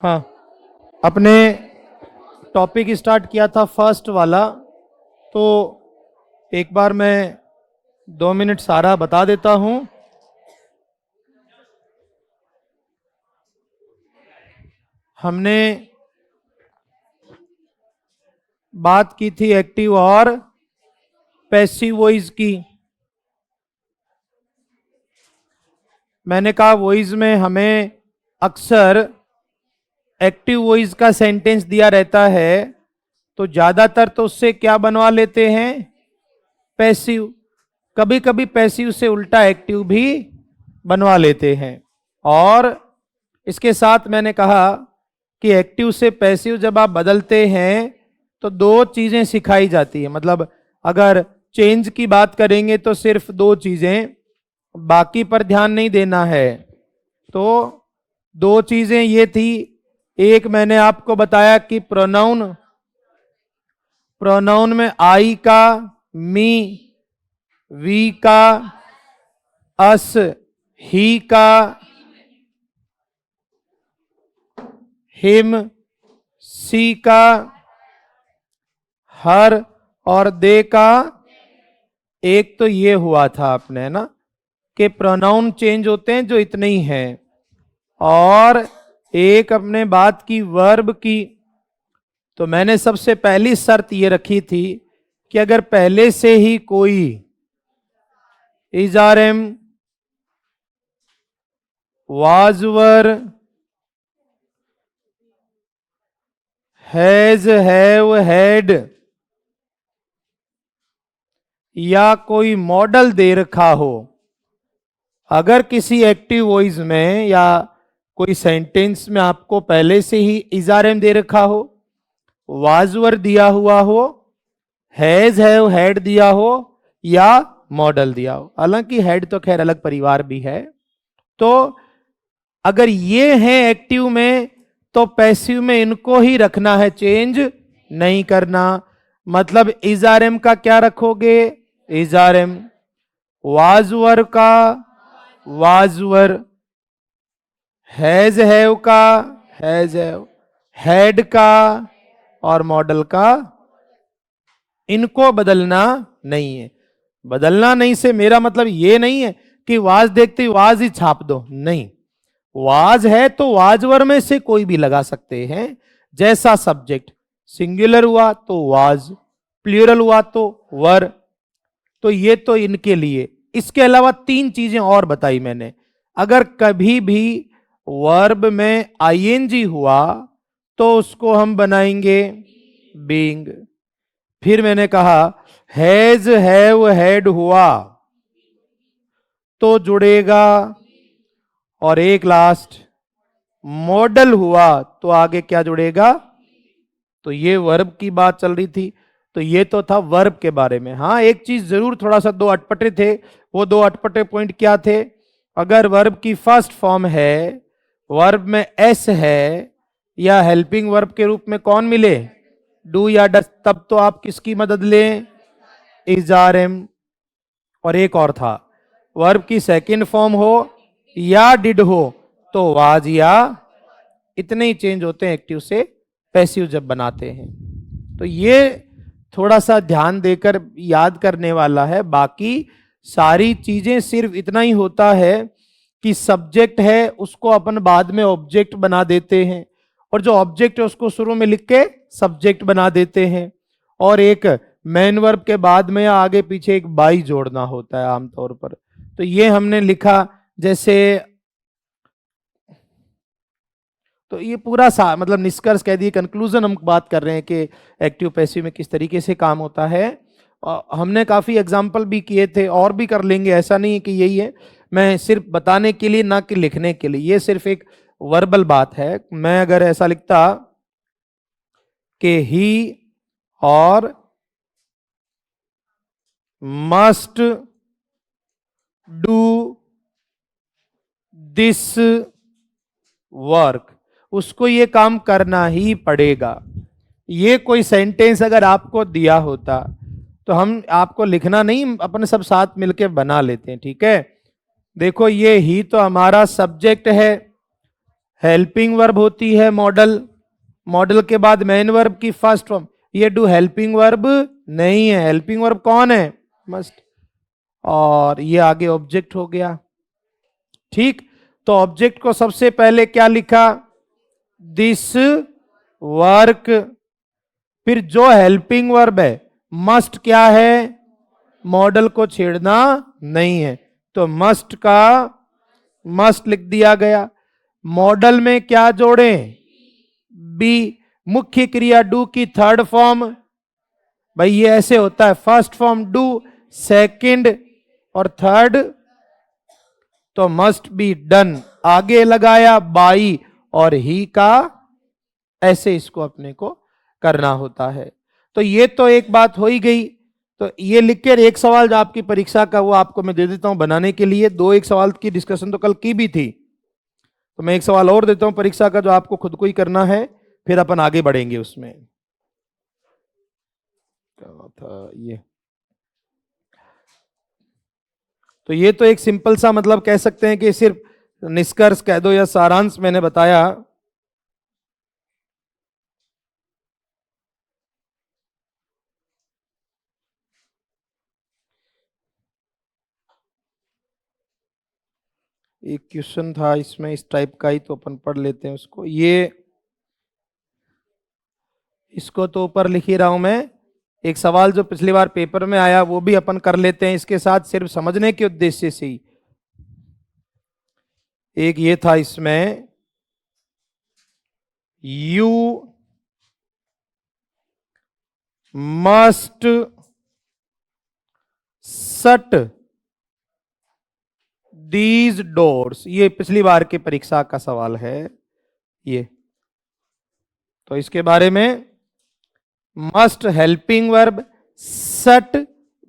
हाँ, अपने topic start किया था फर्स्ट वाला, तो एक बार मैं 2 मिनट सारा बता देता हूं। हमने बात की थी एक्टिव और पैसिव वॉइस की। मैंने कहा वॉइस में हमें अक्सर एक्टिव वॉइस का सेंटेंस दिया रहता है, तो ज्यादातर तो उससे क्या बनवा लेते हैं, पैसिव। कभी कभी पैसिव से उल्टा एक्टिव भी बनवा लेते हैं। और इसके साथ मैंने कहा कि एक्टिव से पैसिव जब आप बदलते हैं तो दो चीजें सिखाई जाती है। मतलब अगर चेंज की बात करेंगे तो सिर्फ दो चीजें, बाकी पर ध्यान नहीं देना है। तो दो चीजें ये थी, एक मैंने आपको बताया कि प्रोनाउन में आई का, मी, वी का, अस, ही का, हिम, सी का, हर और दे का। एक तो ये हुआ था अपने ना कि प्रोनाउन चेंज होते हैं जो इतने ही हैं। और एक अपने बात की वर्ब की, तो मैंने सबसे पहली शर्त ये रखी थी कि अगर पहले से ही कोई इजारम, वाजवर, हैज, हैव, हैड या कोई मॉडल दे रखा हो, अगर किसी एक्टिव वॉइस में या कोई सेंटेंस में आपको पहले से ही इजारम दे रखा हो, वाजवर दिया हुआ हो, हैज, हैव, हैड दिया हो या मॉडल दिया हो। हालांकि हैड तो खैर अलग परिवार भी है। तो अगर ये है एक्टिव में तो पैसिव में इनको ही रखना है, चेंज नहीं करना। मतलब इजारम का क्या रखोगे, इजारम, वाजवर का वाजवर, हैज हैव का हैज हैव, हैड का और मॉडल का। इनको बदलना नहीं है। बदलना नहीं से मेरा मतलब ये नहीं है कि वाज देखते ही वाज ही छाप दो, नहीं। वाज है तो वाजवर में से कोई भी लगा सकते हैं। जैसा सब्जेक्ट सिंगुलर हुआ तो वाज, प्लूरल हुआ तो वर। तो ये तो इनके लिए। इसके अलावा तीन चीजें और बताई मैंने। अगर कभी भी वर्ब में आईएनजी हुआ तो उसको हम बनाएंगे बीइंग। फिर मैंने कहा हैज, हैव, हैड हुआ तो जुड़ेगा, और एक लास्ट मॉडल हुआ तो आगे क्या जुड़ेगा। तो ये वर्ब की बात चल रही थी, तो ये तो था वर्ब के बारे में। हाँ, एक चीज जरूर, थोड़ा सा दो अटपटे थे। वो दो अटपटे पॉइंट क्या थे, अगर वर्ब की फर्स्ट फॉर्म है, वर्ब में एस है या हेल्पिंग वर्ब के रूप में कौन मिले, डू या डस, तब तो आप किसकी मदद लें, इजारम। और एक और था, वर्ब की सेकंड फॉर्म हो या डिड हो तो वाज या। इतने ही चेंज होते हैं एक्टिव से पैसिव जब बनाते हैं। तो ये थोड़ा सा ध्यान देकर याद करने वाला है। बाकी सारी चीजें सिर्फ इतना ही होता है कि सब्जेक्ट है उसको अपन बाद में ऑब्जेक्ट बना देते हैं, और जो ऑब्जेक्ट है उसको शुरू में लिख के सब्जेक्ट बना देते हैं। और एक मेन वर्ब के बाद में या आगे पीछे एक बाई जोड़ना होता है आमतौर पर। तो ये हमने लिखा। जैसे तो ये पूरा सा मतलब निष्कर्ष कह दिए, कंक्लूजन हम बात कर रहे हैं कि एक्टिव पैसिव में किस तरीके से काम होता है। हमने काफी एग्जाम्पल भी किए थे, और भी कर लेंगे, ऐसा नहीं है कि यही है। मैं सिर्फ बताने के लिए ना कि लिखने के लिए, ये सिर्फ एक वर्बल बात है। मैं अगर ऐसा लिखता कि ही और मस्ट डू दिस वर्क, उसको ये काम करना ही पड़ेगा। ये कोई सेंटेंस अगर आपको दिया होता तो हम आपको लिखना नहीं, अपने सब साथ मिलके बना लेते हैं, ठीक है। देखो ये ही तो हमारा सब्जेक्ट है, हेल्पिंग वर्ब होती है मॉडल, मॉडल के बाद मेन वर्ब की फर्स्ट फॉर्म। ये डू हेल्पिंग वर्ब नहीं है, हेल्पिंग वर्ब कौन है? मस्ट। और ये आगे ऑब्जेक्ट हो गया। ठीक, तो ऑब्जेक्ट को सबसे पहले क्या लिखा? This work. फिर जो हेल्पिंग वर्ब है मस्ट क्या है? मॉडल को छेड़ना नहीं है, तो मस्ट का मस्ट लिख दिया गया। मॉडल में क्या जोड़ें? बी। मुख्य क्रिया डू की थर्ड फॉर्म, भाई ये ऐसे होता है, फर्स्ट फॉर्म डू, सेकंड और थर्ड, तो मस्ट बी डन। आगे लगाया बाई और ही का, ऐसे इसको अपने को करना होता है। तो ये तो एक बात हो ही गई। तो ये लिख कर एक सवाल जो आपकी परीक्षा का वो आपको मैं दे देता हूं बनाने के लिए। दो एक सवाल की डिस्कशन तो कल की भी थी, तो मैं एक सवाल और देता हूं परीक्षा का जो आपको खुद को ही करना है, फिर अपन आगे बढ़ेंगे उसमें। क्या था ये? तो ये तो एक सिंपल सा मतलब कह सकते हैं कि सिर्फ निष्कर्ष कह दो या सारांश मैंने बताया। एक क्वेश्चन था इसमें इस टाइप का ही, तो अपन पढ़ लेते हैं उसको। ये इसको तो ऊपर लिख ही रहा हूं मैं। एक सवाल जो पिछली बार पेपर में आया वो भी अपन कर लेते हैं इसके साथ, सिर्फ समझने के उद्देश्य से ही। एक ये था इसमें, you must shut these doors, ये पिछली बार की परीक्षा का सवाल है ये। तो इसके बारे में मस्ट हेल्पिंग वर्ब, शट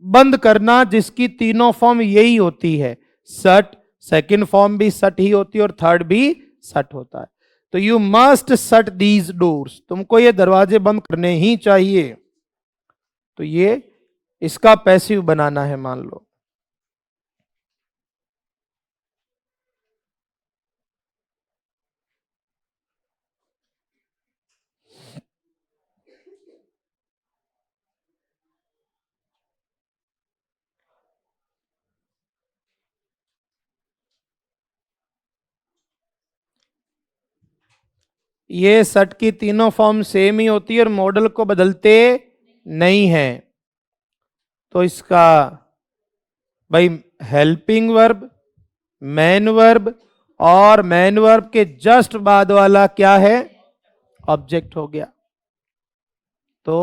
बंद करना, जिसकी तीनों फॉर्म यही होती है, शट, सेकंड फॉर्म भी शट ही होती है और थर्ड भी शट होता है। तो you must shut these doors, तुमको ये दरवाजे बंद करने ही चाहिए। तो ये इसका पैसिव बनाना है, मान लो। ये शट की तीनों फॉर्म सेम ही होती है और मॉडल को बदलते नहीं है। तो इसका भाई हेल्पिंग वर्ब, मैन वर्ब, और मैन वर्ब के जस्ट बाद वाला क्या है? ऑब्जेक्ट हो गया। तो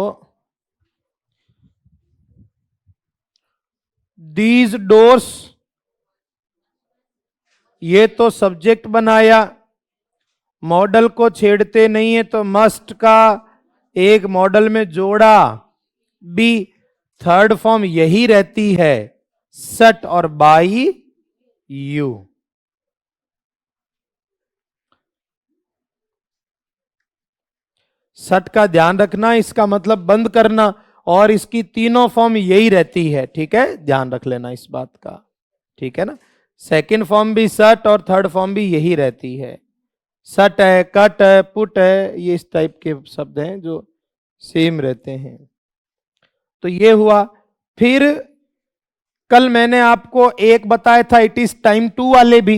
दीज डोर्स, ये तो सब्जेक्ट बनाया, मॉडल को छेड़ते नहीं है, तो मस्ट का एक मॉडल में जोड़ा। बी, थर्ड फॉर्म यही रहती है, सट और बाई यू। सट का ध्यान रखना, इसका मतलब बंद करना, और इसकी तीनों फॉर्म यही रहती है। ठीक है, ध्यान रख लेना इस बात का। ठीक है ना, सेकंड फॉर्म भी सट और थर्ड फॉर्म भी यही रहती है। सट है, कट है, पुट है, ये इस टाइप के शब्द हैं जो सेम रहते हैं। तो ये हुआ। फिर कल मैंने आपको एक बताया था, इट इज टाइम टू वाले भी,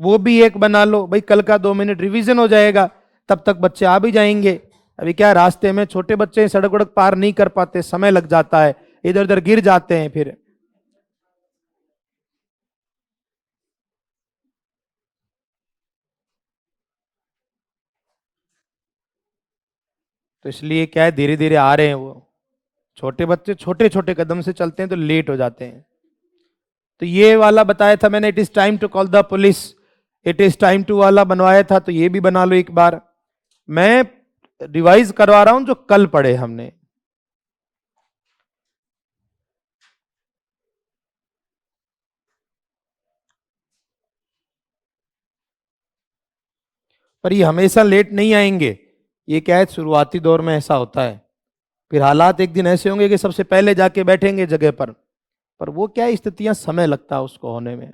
वो भी एक बना लो भाई। कल का 2 मिनट रिवीजन हो जाएगा, तब तक बच्चे आ भी जाएंगे। अभी क्या रास्ते में छोटे बच्चे सड़क वड़क पार नहीं कर पाते, समय लग जाता है, इधर उधर गिर जाते हैं फिर। तो इसलिए क्या है, धीरे धीरे आ रहे हैं वो। छोटे बच्चे छोटे छोटे कदम से चलते हैं तो लेट हो जाते हैं। तो ये वाला बताया था मैंने, it is time to call the police, it is time to वाला बनवाया था, तो ये भी बना लो एक बार। मैं रिवाइज करवा रहा हूं जो कल पढ़े हमने। पर ये हमेशा लेट नहीं आएंगे, ये क्या है, शुरुआती दौर में ऐसा होता है। फिर हालात एक दिन ऐसे होंगे कि सबसे पहले जाके बैठेंगे जगह पर वो क्या है, स्थितियां समय लगता है उसको होने में।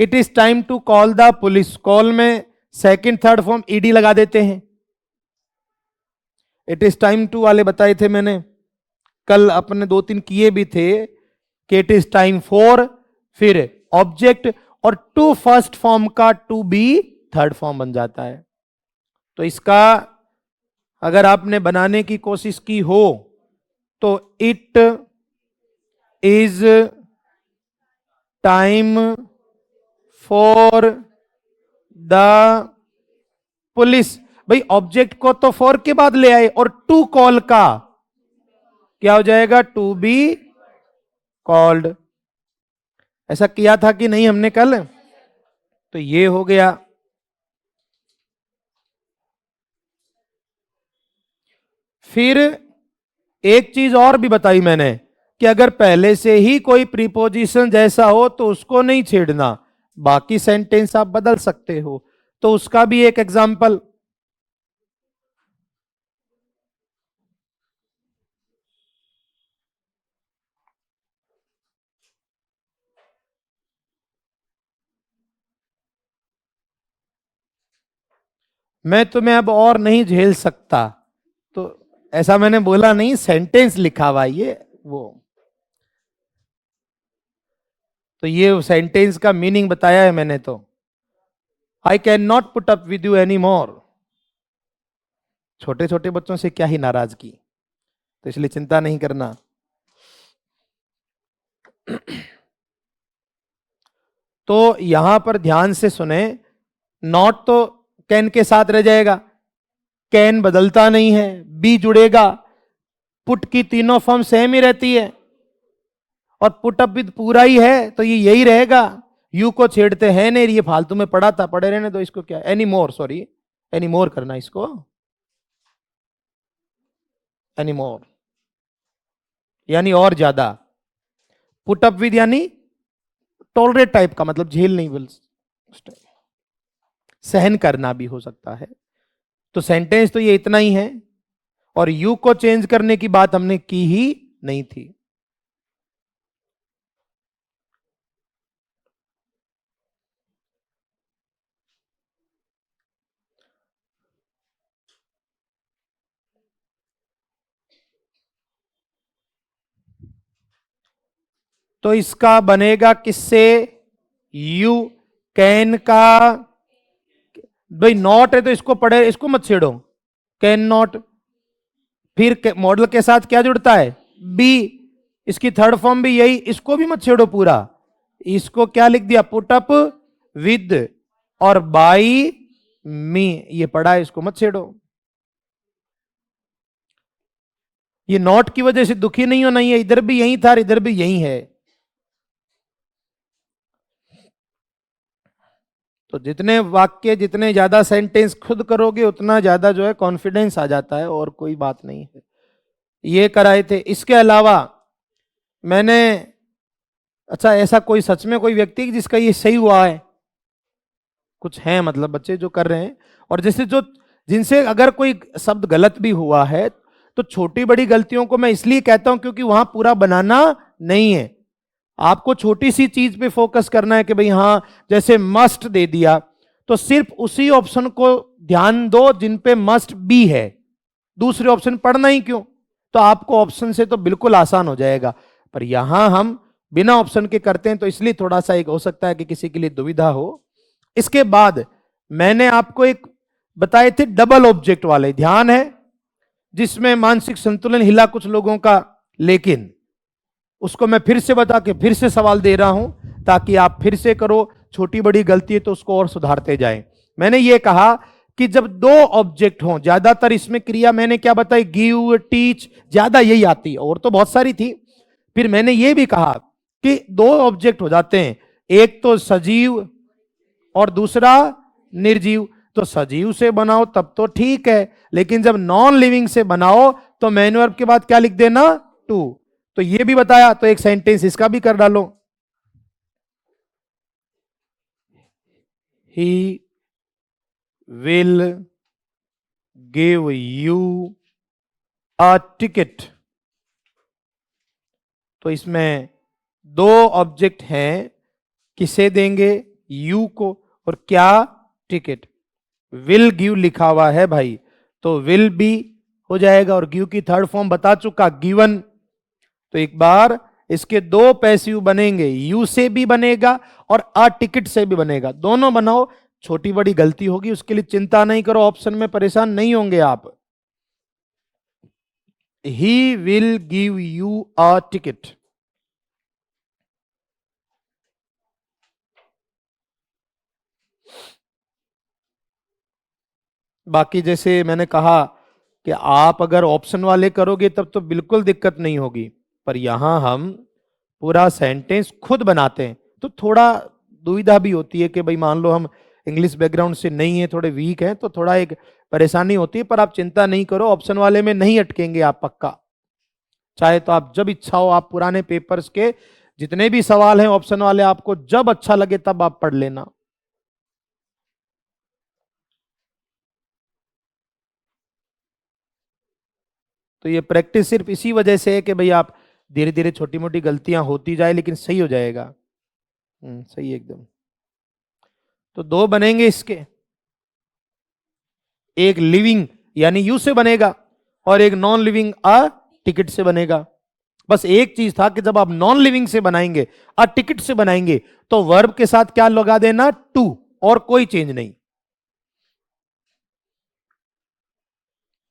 It is time to call the police, call में सेकंड थर्ड फॉर्म ईडी लगा देते हैं। इट इज टाइम टू वाले बताए थे मैंने, कल अपने 2-3 किए भी थे कि इट इज टाइम फॉर, फिर ऑब्जेक्ट, और टू फर्स्ट फॉर्म का टू बी थर्ड फॉर्म बन जाता है। तो इसका अगर आपने बनाने की कोशिश की हो तो it is time for the police. भाई ऑब्जेक्ट को तो फॉर के बाद ले आए, और टू कॉल का क्या हो जाएगा, टू बी कॉल्ड। ऐसा किया था कि नहीं हमने कल? तो ये हो गया। फिर एक चीज और भी बताई मैंने कि अगर पहले से ही कोई प्रीपोजिशन जैसा हो तो उसको नहीं छेड़ना, बाकी सेंटेंस आप बदल सकते हो। तो उसका भी एक एग्जाम्पल, मैं तुम्हें अब और नहीं झेल सकता, तो ऐसा मैंने बोला नहीं, सेंटेंस लिखा हुआ ये वो। तो ये सेंटेंस का मीनिंग बताया है मैंने। तो I can not put up with you any more. छोटे छोटे बच्चों से क्या ही नाराजगी, तो इसलिए चिंता नहीं करना। तो यहां पर ध्यान से सुने, नॉट तो कैन के साथ रह जाएगा, कैन बदलता नहीं है, बी जुड़ेगा, पुट की तीनों फॉर्म सेम ही रहती है, और पुट अप विद पूरा ही है तो ये यही रहेगा। यू को छेड़ते हैं नहीं, ये फालतू में पड़ा था, पड़े रहने दो इसको। क्या any more, sorry any more करना इसको, एनी मोर यानी और ज्यादा, पुट अप विद यानी टॉलरेट टाइप का, मतलब झेल नहीं, बोल सहन करना भी हो सकता है। तो सेंटेंस तो ये इतना ही है, और यू को चेंज करने की बात हमने की ही नहीं थी। तो इसका बनेगा किससे, यू, कैन का, भाई नॉट है तो इसको पढ़े, इसको मत छेड़ो, कैन नॉट। फिर मॉडल के साथ क्या जुड़ता है, बी, इसकी थर्ड फॉर्म भी यही, इसको भी मत छेड़ो पूरा। इसको क्या लिख दिया, पुट अप विद और बाई मी, ये पढ़ा है, इसको मत छेड़ो। ये नॉट की वजह से दुखी नहीं होना, ये इधर भी यही था और इधर भी यही है। तो जितने वाक्य, जितने ज्यादा सेंटेंस खुद करोगे उतना ज्यादा जो है कॉन्फिडेंस आ जाता है, और कोई बात नहीं है। ये कराए थे। इसके अलावा मैंने, अच्छा ऐसा कोई सच में कोई व्यक्ति जिसका ये सही हुआ है? कुछ हैं मतलब बच्चे जो कर रहे हैं, और जैसे जो जिनसे अगर कोई शब्द गलत भी हुआ है, तो छोटी बड़ी गलतियों को मैं इसलिए कहता हूं क्योंकि वहां पूरा बनाना नहीं है। आपको छोटी सी चीज पे फोकस करना है कि भाई हाँ, जैसे मस्ट दे दिया तो सिर्फ उसी ऑप्शन को ध्यान दो जिन पे मस्ट बी है, दूसरे ऑप्शन पढ़ना ही क्यों? तो आपको ऑप्शन से तो बिल्कुल आसान हो जाएगा, पर यहां हम बिना ऑप्शन के करते हैं, तो इसलिए थोड़ा सा एक हो सकता है कि किसी के लिए दुविधा हो। इसके बाद मैंने आपको एक बताए थे डबल ऑब्जेक्ट वाले, ध्यान है, जिसमें मानसिक संतुलन हिला कुछ लोगों का, लेकिन उसको मैं फिर से बता के फिर से सवाल दे रहा हूं ताकि आप फिर से करो। छोटी बड़ी गलती है तो उसको और सुधारते जाएं। मैंने ये कहा कि जब दो ऑब्जेक्ट हों, ज्यादातर इसमें क्रिया मैंने क्या बताई, गिव, टीच, ज्यादा यही आती है, और तो बहुत सारी थी। फिर मैंने ये भी कहा कि दो ऑब्जेक्ट हो जाते हैं, एक तो सजीव और दूसरा निर्जीव। तो सजीव से बनाओ तब तो ठीक है, लेकिन जब नॉन लिविंग से बनाओ तो मैन वर्ब के बाद क्या लिख देना, टू। तो ये भी बताया, तो एक सेंटेंस इसका भी कर डालो, he will give you a ticket. तो इसमें दो ऑब्जेक्ट हैं, किसे देंगे, यू को, और क्या, टिकट। विल गिव लिखा हुआ है भाई, तो विल बी हो जाएगा, और गिव की थर्ड फॉर्म बता चुका, गिवन। तो एक बार इसके दो पैसिव बनेंगे, यू से भी बनेगा और अ टिकट से भी बनेगा, दोनों बनाओ। छोटी बड़ी गलती होगी उसके लिए चिंता नहीं करो, ऑप्शन में परेशान नहीं होंगे आप। He will give you a ticket. बाकी जैसे मैंने कहा कि आप अगर ऑप्शन वाले करोगे तब तो बिल्कुल दिक्कत नहीं होगी, पर यहां हम पूरा सेंटेंस खुद बनाते हैं तो थोड़ा दुविधा भी होती है कि भाई मान लो हम इंग्लिश बैकग्राउंड से नहीं है, थोड़े वीक हैं, तो थोड़ा एक परेशानी होती है। पर आप चिंता नहीं करो, ऑप्शन वाले में नहीं अटकेंगे आप पक्का। चाहे तो आप जब इच्छा हो, आप पुराने पेपर्स के जितने भी सवाल हैं ऑप्शन वाले, आपको जब अच्छा लगे तब आप पढ़ लेना। तो ये प्रैक्टिस सिर्फ इसी वजह से है कि भाई आप धीरे धीरे छोटी मोटी गलतियां होती जाए, लेकिन सही हो जाएगा। सही एकदम। तो दो बनेंगे इसके, एक लिविंग यानी यू से बनेगा और एक नॉन लिविंग अ टिकट से बनेगा। बस एक चीज था कि जब आप नॉन लिविंग से बनाएंगे, अ टिकट से बनाएंगे, तो वर्ब के साथ क्या लगा देना, टू, और कोई चेंज नहीं।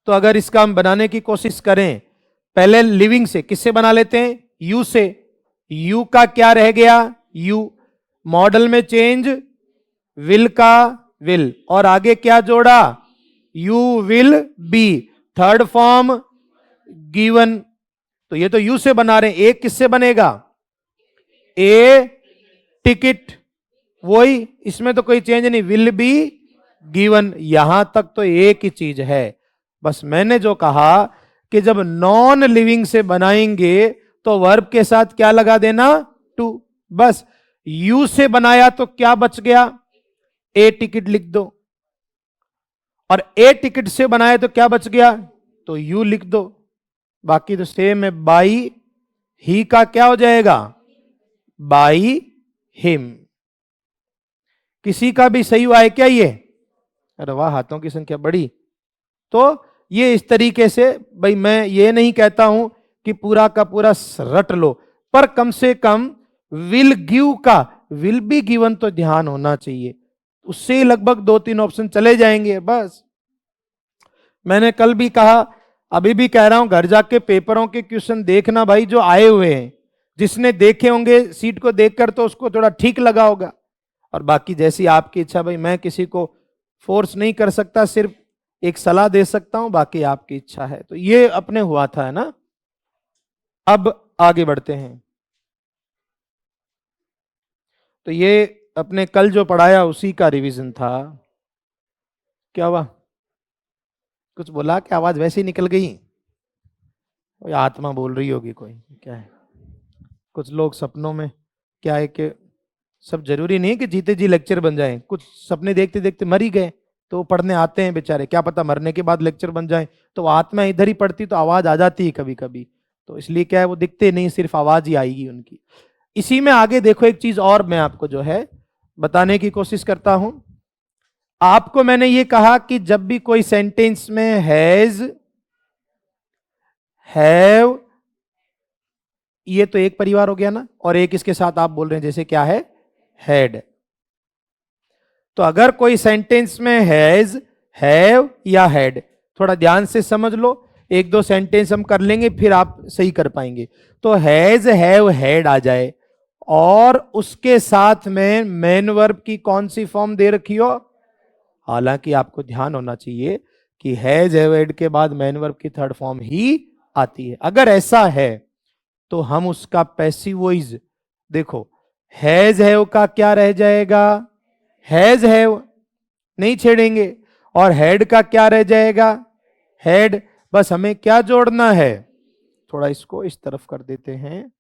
तो अगर इसका हम बनाने की कोशिश करें, पहले लिविंग से किससे बना लेते हैं, यू से। यू का क्या रह गया, यू, मॉडल में चेंज, विल का विल, और आगे क्या जोड़ा, you will be, third form given. तो ये तो यू से बना रहे हैं, एक किससे बनेगा, ए टिकट, वही, इसमें तो कोई चेंज नहीं, विल बी गिवन। यहां तक तो एक ही चीज है। बस मैंने जो कहा कि जब नॉन लिविंग से बनाएंगे तो वर्ब के साथ क्या लगा देना, टू। बस यू से बनाया तो क्या बच गया, ए टिकट लिख दो, और ए टिकट से बनाया तो क्या बच गया, तो यू लिख दो। बाकी तो सेम है, बाई ही का क्या हो जाएगा, बाई हिम। किसी का भी सही हुआ है क्या ये, अरे वाह, हाथों की संख्या बड़ी। तो ये इस तरीके से, भाई मैं ये नहीं कहता हूं कि पूरा का पूरा रट लो, पर कम से कम विल गिव का विल बी गिवन तो ध्यान होना चाहिए, उससे लगभग दो तीन ऑप्शन चले जाएंगे बस। मैंने कल भी कहा, अभी भी कह रहा हूं, घर जाके पेपरों के क्वेश्चन देखना भाई, जो आए हुए हैं, जिसने देखे होंगे सीट को देखकर तो उसको थोड़ा ठीक लगा होगा। और बाकी जैसी आपकी इच्छा, भाई मैं किसी को फोर्स नहीं कर सकता, सिर्फ एक सलाह दे सकता हूं, बाकी आपकी इच्छा है। तो ये अपने हुआ था, है ना। अब आगे बढ़ते हैं। तो ये अपने कल जो पढ़ाया उसी का रिवीजन था। क्या हुआ, कुछ बोला कि आवाज वैसे ही निकल गई, कोई आत्मा बोल रही होगी, कोई क्या है। कुछ लोग सपनों में, क्या है कि सब जरूरी नहीं है कि जीते जी लेक्चर बन जाएं, कुछ सपने देखते देखते मर ही गए, तो वो पढ़ने आते हैं बेचारे, क्या पता मरने के बाद लेक्चर बन जाए। तो आत्मा इधर ही पढ़ती तो आवाज आ जाती है कभी कभी, तो इसलिए क्या है, वो दिखते नहीं, सिर्फ आवाज ही आएगी उनकी। इसी में आगे देखो, एक चीज और मैं आपको जो है बताने की कोशिश करता हूं। आपको मैंने ये कहा कि जब भी कोई सेंटेंस में हैज, हैव, ये तो एक परिवार हो गया ना, और एक इसके साथ आप बोल रहे हैं जैसे क्या है, हैड। तो अगर कोई सेंटेंस में हैज, हैव या हैड, थोड़ा ध्यान से समझ लो, एक दो सेंटेंस हम कर लेंगे फिर आप सही कर पाएंगे। तो हैज, हैव, हैड आ जाए, और उसके साथ में मेन वर्ब की कौन सी फॉर्म दे रखी हो। हालांकि आपको ध्यान होना चाहिए कि हैज, हैव, हैड के बाद मेन वर्ब की थर्ड फॉर्म ही आती है। अगर ऐसा है तो हम उसका पैसिव वॉइस देखो, हैज हैव का क्या रह जाएगा, हैज हैव, नहीं छेड़ेंगे, और हेड का क्या रह जाएगा, हेड। बस हमें क्या जोड़ना है, थोड़ा इसको इस तरफ कर देते हैं,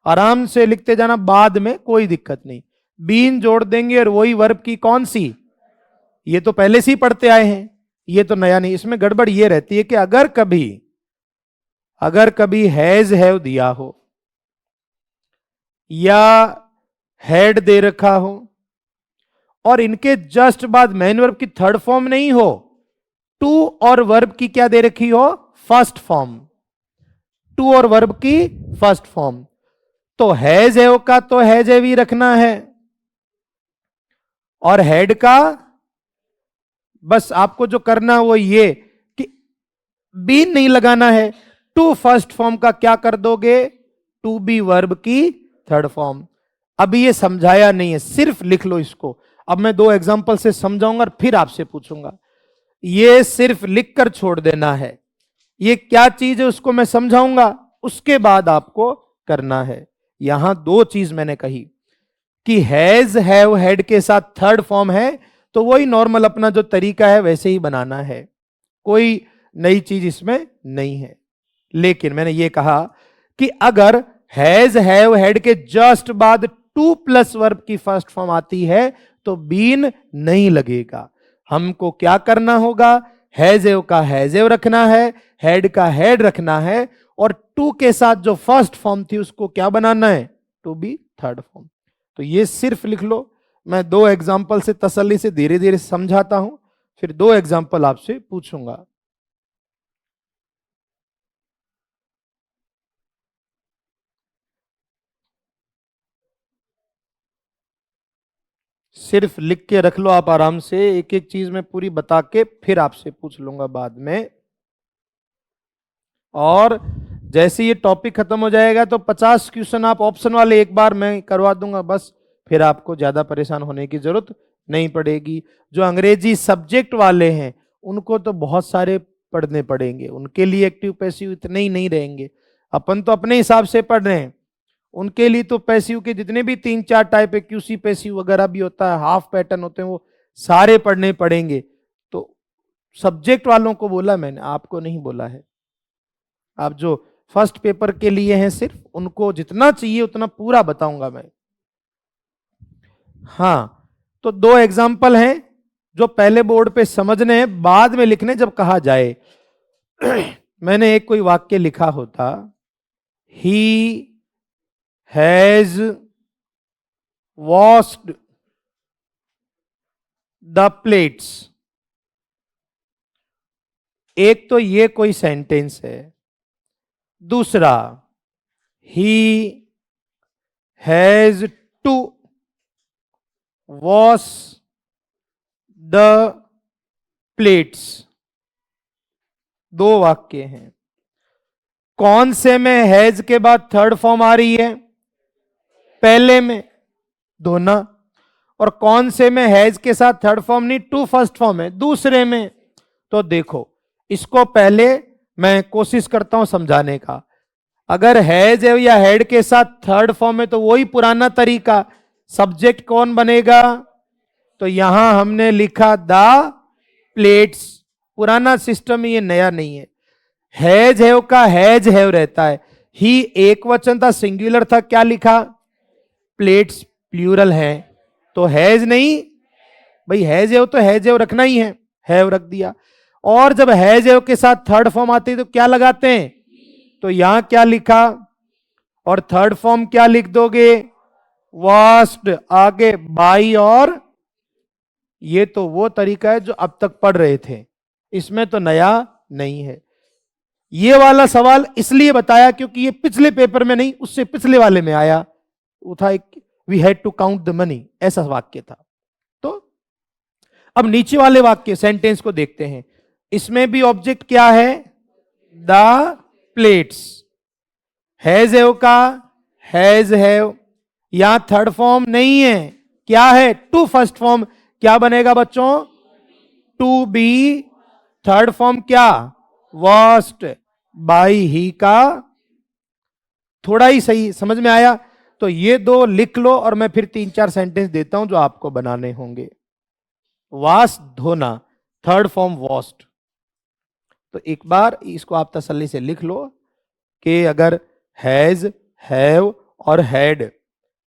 आराम से लिखते जाना, बाद में कोई दिक्कत नहीं। बीन जोड़ देंगे, और वही वर्ब की कौन सी, ये तो पहले से ही पढ़ते आए हैं, ये तो नया नहीं। इसमें गड़बड़ ये रहती है कि अगर कभी हैज हैव दिया हो या हेड दे रखा हो, और इनके जस्ट बाद मेन वर्ब की थर्ड फॉर्म नहीं हो, टू और वर्ब की क्या दे रखी हो, फर्स्ट फॉर्म, टू और वर्ब की फर्स्ट फॉर्म, तो हैज हैव का तो हैज हैव ही रखना है, और हेड का बस आपको जो करना वो ये कि बीन नहीं लगाना है, टू फर्स्ट फॉर्म का क्या कर दोगे, टू बी वर्ब की थर्ड फॉर्म। अभी ये समझाया नहीं है, सिर्फ लिख लो इसको। अब मैं दो एग्जांपल से समझाऊंगा और फिर आपसे पूछूंगा, ये सिर्फ लिख कर छोड़ देना है, ये क्या चीज है उसको मैं समझाऊंगा, उसके बाद आपको करना है। यहां दो चीज मैंने कही कि हैज हैव हैड के साथ थर्ड फॉर्म है, तो वही नॉर्मल अपना जो तरीका है वैसे ही बनाना है, कोई नई चीज इसमें नहीं है। लेकिन मैंने ये कहा कि अगर हैज हैव हैड के जस्ट बाद टू प्लस वर्ब की फर्स्ट फॉर्म आती है तो बीन नहीं लगेगा। हमको क्या करना होगा, हैज हैव का हैज हैव रखना है, हैड का हैड रखना है, और टू के साथ जो फर्स्ट फॉर्म थी उसको क्या बनाना है, टू बी थर्ड फॉर्म। तो ये सिर्फ लिख लो, मैं दो एग्जाम्पल से तसल्ली से धीरे धीरे समझाता हूं, फिर दो एग्जाम्पल आपसे पूछूंगा। सिर्फ लिख के रख लो आप आराम से, एक एक चीज में पूरी बता के फिर आपसे पूछ लूंगा बाद में। और जैसे ये टॉपिक खत्म हो जाएगा तो 50 क्वेश्चन आप ऑप्शन वाले एक बार मैं करवा दूंगा, बस फिर आपको ज्यादा परेशान होने की जरूरत नहीं पड़ेगी। जो अंग्रेजी सब्जेक्ट वाले हैं उनको तो बहुत सारे पढ़ने पड़ेंगे, उनके लिए एक्टिव पैसिव इतने ही नहीं रहेंगे, अपन तो अपने हिसाब से पढ़ रहे हैं। उनके लिए तो पैसिव के जितने भी 3-4 टाइप है, क्यूसी पैसिव वगैरह भी होता है, हाफ पैटर्न होते हैं, वो सारे पढ़ने पड़ेंगे। तो सब्जेक्ट वालों को बोला मैंने, आपको नहीं बोला है। आप जो फर्स्ट पेपर के लिए हैं सिर्फ उनको जितना चाहिए उतना पूरा बताऊंगा मैं। हाँ, तो दो एग्जाम्पल हैं जो पहले बोर्ड पे समझने हैं, बाद में लिखने जब कहा जाए। मैंने एक कोई वाक्य लिखा होता, he has washed the plates, एक तो ये कोई सेंटेंस है। दूसरा, he has to wash the plates, दो वाक्य हैं। कौन से में हैज के बाद थर्ड फॉर्म आ रही है, पहले में दोना, और कौन से में हैज के साथ थर्ड फॉर्म नहीं, टू फर्स्ट फॉर्म है, दूसरे में। तो देखो इसको पहले मैं कोशिश करता हूं समझाने का। अगर हैज है या हैड के साथ थर्ड फॉर्म है तो वही पुराना तरीका, सब्जेक्ट कौन बनेगा, तो यहां हमने लिखा द प्लेट्स, पुराना सिस्टम, ये नया नहीं है। हैज हैव का हैज हैव रहता है, ही एक वचन था, सिंगुलर था, क्या लिखा, प्लेट्स प्लूरल है, तो हैज नहीं, भाई हैज हैव तो हैज हैव रखना ही हैव रख दिया। और जब हैज हैव के साथ थर्ड फॉर्म आती है तो क्या लगाते हैं, तो यहां क्या लिखा, और थर्ड फॉर्म क्या लिख दोगे, वॉश्ड, आगे बाई, और ये तो वो तरीका है जो अब तक पढ़ रहे थे, इसमें तो नया नहीं है। ये वाला सवाल इसलिए बताया क्योंकि ये पिछले पेपर में नहीं, उससे पिछले वाले में आया, वो था we had to count the money, ऐसा वाक्य था। तो अब नीचे वाले वाक्य सेंटेंस को देखते हैं, इसमें भी ऑब्जेक्ट क्या है, द प्लेट्स, हैज हैव का हैज हैव, यहां थर्ड फॉर्म नहीं है, क्या है, टू फर्स्ट फॉर्म, क्या बनेगा बच्चों, टू बी थर्ड फॉर्म क्या, वॉश्ड बाई ही का, थोड़ा ही सही समझ में आया। तो ये दो लिख लो और मैं फिर 3-4 सेंटेंस देता हूं जो आपको बनाने होंगे। वॉश धोना, थर्ड फॉर्म वॉश्ड, तो एक बार इसको आप तसल्ली से लिख लो कि अगर हैज हैव और हैड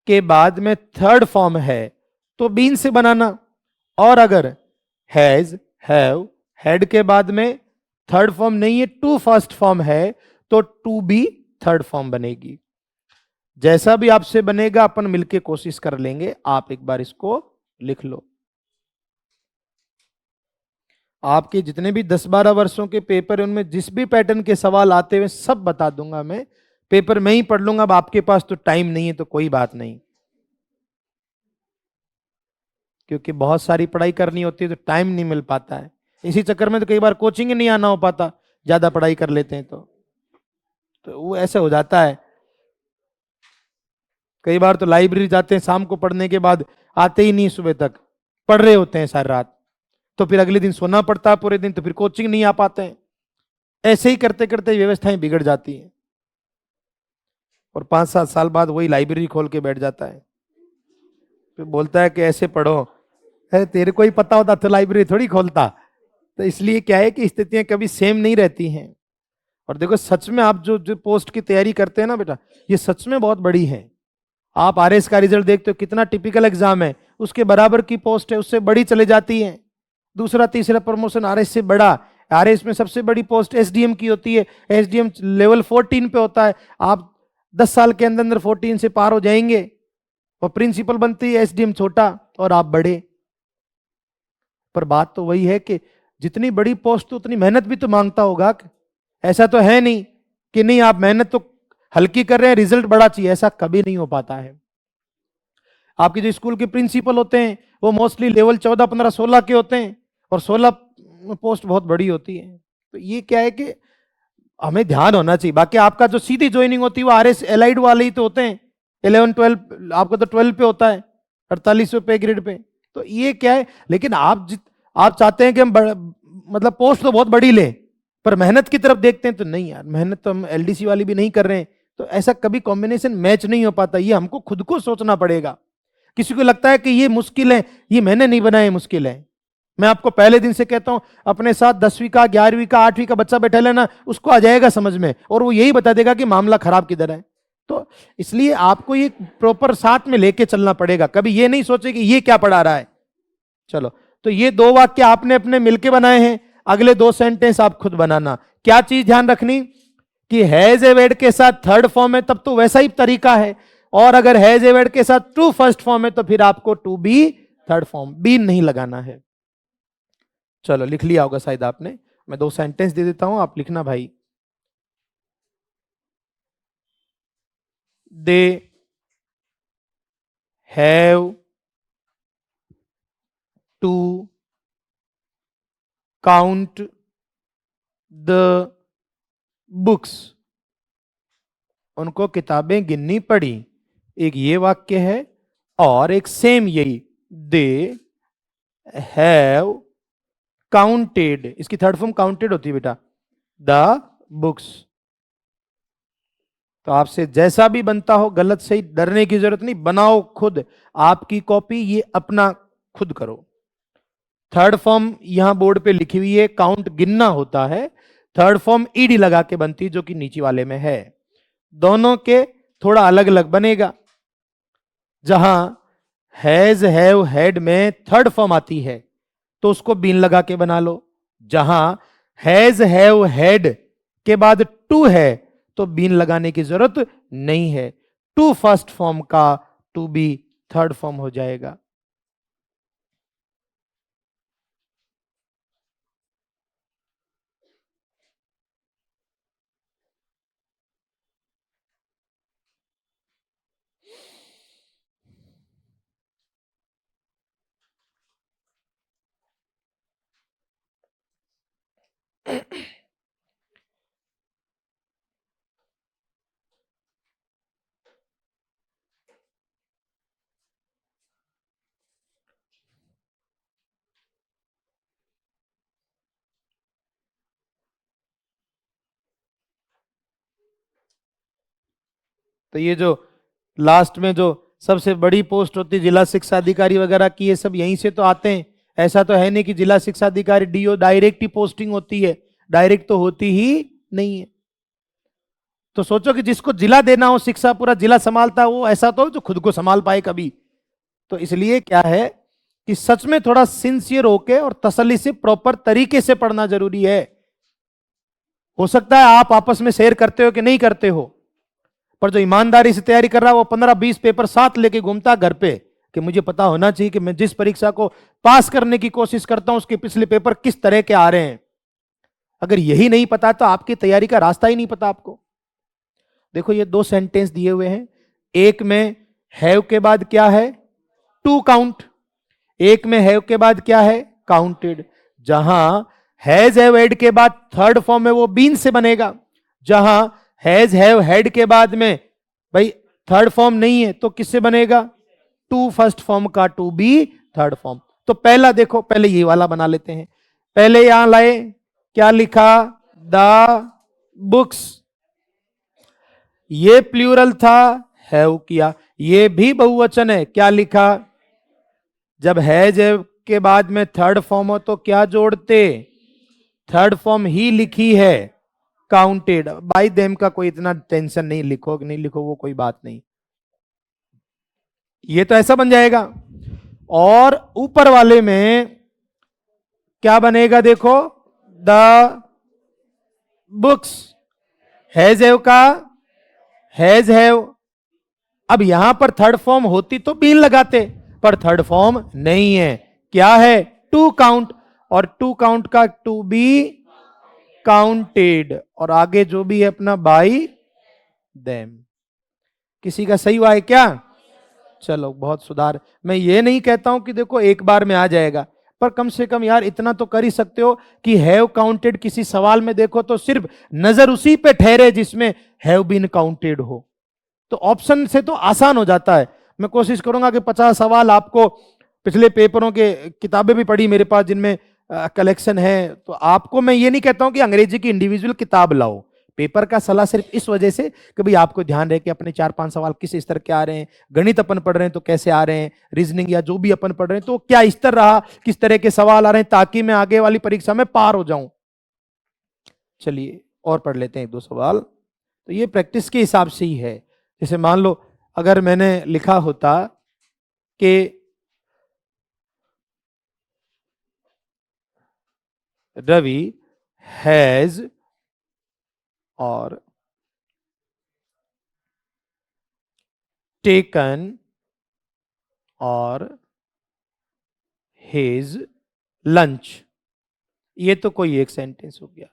के बाद में थर्ड फॉर्म है तो बीन से बनाना, और अगर हैज हैव हैड के बाद में थर्ड फॉर्म नहीं है, टू फर्स्ट फॉर्म है, तो टू बी थर्ड फॉर्म बनेगी। जैसा भी आपसे बनेगा अपन मिलके कोशिश कर लेंगे, आप एक बार इसको लिख लो। आपके जितने भी 10-12 वर्षों के पेपर हैं उनमें जिस भी पैटर्न के सवाल आते हुए सब बता दूंगा मैं, पेपर में ही पढ़ लूंगा। अब आपके पास तो टाइम नहीं है तो कोई बात नहीं, क्योंकि बहुत सारी पढ़ाई करनी होती है तो टाइम नहीं मिल पाता है। इसी चक्कर में तो कई बार कोचिंग ही नहीं आना हो पाता, ज्यादा पढ़ाई कर लेते हैं तो वो ऐसे हो जाता है। कई बार तो लाइब्रेरी जाते हैं शाम को पढ़ने के बाद, आते ही नहीं सुबह तक, पढ़ रहे होते हैं सारी रात, तो फिर अगले दिन सोना पड़ता है पूरे दिन, तो फिर कोचिंग नहीं आ पाते हैं। ऐसे ही करते करते व्यवस्थाएं बिगड़ जाती हैं और 5-7 साल बाद वही लाइब्रेरी खोल के बैठ जाता है, फिर बोलता है कि ऐसे पढ़ो। अरे तेरे को ही पता होता तो लाइब्रेरी थोड़ी खोलता। तो इसलिए क्या है कि स्थितियां कभी सेम नहीं रहती हैं। और देखो सच में आप जो जो पोस्ट की तैयारी करते हैं ना बेटा, ये सच में बहुत बड़ी है। आप आरएस का रिजल्ट देखते हो, कितना टिपिकल एग्जाम है, उसके बराबर की पोस्ट है, उससे बड़ी चले जाती है। दूसरा तीसरा प्रमोशन आरएस से बड़ा। आरएस में सबसे बड़ी पोस्ट एसडीएम की होती है, एसडीएम लेवल 14 पे होता है। आप 10 साल के अंदर अंदर 14 से पार हो जाएंगे और प्रिंसिपल बनती है एसडीएम छोटा और आप बड़े। पर बात तो वही है कि जितनी बड़ी पोस्ट तो उतनी मेहनत भी तो मांगता होगा। ऐसा तो है नहीं कि नहीं आप मेहनत तो हल्की कर रहे हैं, रिजल्ट बड़ा चाहिए, ऐसा कभी नहीं हो पाता है। आपके जो स्कूल के प्रिंसिपल होते हैं वो मोस्टली लेवल 14, 15, 16 के होते हैं और 16 पोस्ट बहुत बड़ी होती है। तो ये क्या है कि हमें ध्यान होना चाहिए। बाकी आपका जो सीधी ज्वाइनिंग होती है वो आरएस एलाइड वाले ही तो होते हैं, 11, 12, आपका तो 12 पे होता है, 48 पे ग्रेड पे। तो ये क्या है, लेकिन आप चाहते हैं कि हम मतलब पोस्ट तो बहुत बड़ी लें, पर मेहनत की तरफ देखते हैं तो नहीं यार, मेहनत तो हम एलडीसी वाली भी नहीं कर रहे हैं, तो ऐसा कभी कॉम्बिनेशन मैच नहीं हो पाता। ये हमको खुद को सोचना पड़ेगा। किसी को लगता है कि ये मुश्किल है, ये मैंने नहीं बनाए मुश्किल है। मैं आपको पहले दिन से कहता हूं, अपने साथ 10वीं का, 11वीं का, 8वीं का बच्चा बैठा लेना, उसको आ जाएगा समझ में और वो यही बता देगा कि मामला खराब किधर है। तो इसलिए आपको ये प्रॉपर साथ में लेके चलना पड़ेगा। कभी ये नहीं सोचे कि ये क्या पढ़ा रहा है। चलो, तो ये 2 वाक्य आपने अपने मिलके बनाए हैं। अगले 2 सेंटेंस आप खुद बनाना। क्या चीज ध्यान रखनी कि हैज ए वेड के साथ थर्ड फॉर्म है तब तो वैसा ही तरीका है, और अगर हैज ए वेड के साथ टू फर्स्ट फॉर्म है तो फिर आपको to be third form, B नहीं लगाना है। चलो, लिख लिया होगा शायद आपने। मैं 2 सेंटेंस दे देता हूं, आप लिखना भाई। They have to count the books, उनको किताबें गिननी पड़ी। एक ये वाक्य है और एक सेम यही, दे हैव काउंटेड, इसकी थर्ड फॉर्म काउंटेड होती है बेटा, द बुक्स। तो आपसे जैसा भी बनता हो, गलत सही डरने की जरूरत नहीं, बनाओ खुद। आपकी कॉपी ये अपना खुद करो। थर्ड फॉर्म यहां बोर्ड पे लिखी हुई है, काउंट गिनना होता है। थर्ड फॉर्म ईडी लगा के बनती है जो कि नीचे वाले में है। दोनों के थोड़ा अलग अलग बनेगा। जहां हैज हैव हैड में थर्ड फॉर्म आती है तो उसको बीन लगा के बना लो। जहां हैज हैव हैड के बाद टू है तो बीन लगाने की जरूरत नहीं है। टू फर्स्ट फॉर्म का टू बी थर्ड फॉर्म हो जाएगा। तो ये जो लास्ट में जो सबसे बड़ी पोस्ट होती है जिला शिक्षा अधिकारी वगैरह की, ये सब यहीं से तो आते हैं। ऐसा तो है नहीं कि जिला शिक्षा अधिकारी डीओ डायरेक्ट ही पोस्टिंग होती है, डायरेक्ट तो होती ही नहीं है। तो सोचो कि जिसको जिला देना हो, शिक्षा पूरा जिला संभालता है, वो ऐसा तो जो खुद को संभाल पाए कभी। तो इसलिए क्या है कि सच में थोड़ा सिंसियर होके और तसल्ली से प्रॉपर तरीके से पढ़ना जरूरी है। हो सकता है आप आपस में शेयर करते हो कि नहीं करते हो, पर जो ईमानदारी से तैयारी कर रहा है वो 15-20 पेपर साथ लेके घूमता घर पे, कि मुझे पता होना चाहिए कि मैं जिस परीक्षा को पास करने की कोशिश करता हूं उसके पिछले पेपर किस तरह के आ रहे हैं। अगर यही नहीं पता तो आपकी तैयारी का रास्ता ही नहीं पता आपको। देखो ये दो सेंटेंस दिए हुए हैं, एक में हैव के बाद क्या है, टू काउंट, एक में हैव के बाद क्या है, काउंटेड। जहां हैज हैव हैड के बाद थर्ड फॉर्म में वो बीन से बनेगा, जहां हैज हैव हैड के बाद में भाई थर्ड फॉर्म नहीं है तो किससे बनेगा, टू फर्स्ट फॉर्म का, टू बी थर्ड फॉर्म। तो पहला देखो, पहले ये वाला बना लेते हैं। पहले यहां लाए, क्या लिखा, द बुक्स, ये प्लूरल था, हैव किया, ये भी बहुवचन है, क्या लिखा, जब हैज हैव के बाद में थर्ड फॉर्म हो तो क्या जोड़ते, थर्ड फॉर्म ही लिखी है, काउंटेड। बाय देम का कोई इतना टेंशन नहीं, लिखो कि नहीं लिखो वो कोई बात नहीं, ये तो ऐसा बन जाएगा। और ऊपर वाले में क्या बनेगा, देखो, द बुक्स, हैज हैव का हैज हैव। अब यहां पर थर्ड फॉर्म होती तो बीन लगाते, पर थर्ड फॉर्म नहीं है, क्या है, टू काउंट, और टू काउंट का टू बी काउंटेड, और आगे जो भी है अपना बाई देम। किसी का सही हुआ है क्या, चलो बहुत सुधार। मैं ये नहीं कहता हूं कि देखो एक बार में आ जाएगा, पर कम से कम यार इतना तो कर ही सकते हो कि हैव काउंटेड किसी सवाल में देखो तो सिर्फ नजर उसी पे ठहरे जिसमें हैव बीन काउंटेड हो, तो ऑप्शन से तो आसान हो जाता है। मैं कोशिश करूंगा कि 50 सवाल आपको, पिछले पेपरों के किताबें भी पढ़ी मेरे पास जिनमें कलेक्शन है, तो आपको मैं ये नहीं कहता हूं कि अंग्रेजी की इंडिविजुअल किताब लाओ, पेपर का सलाह सिर्फ इस वजह से कि भाई आपको ध्यान रहे कि अपने 4-5 सवाल किस स्तर के आ रहे हैं, गणित अपन पढ़ रहे हैं तो कैसे आ रहे हैं, रीजनिंग या जो भी अपन पढ़ रहे हैं तो क्या स्तर रहा, किस तरह के सवाल आ रहे हैं, ताकि मैं आगे वाली परीक्षा में पार हो जाऊं। चलिए और पढ़ लेते हैं एक दो सवाल। तो ये प्रैक्टिस के हिसाब से ही है। जैसे मान लो अगर मैंने लिखा होता कि रवि हैज और टेकन और हिज लंच, ये तो कोई एक सेंटेंस हो गया।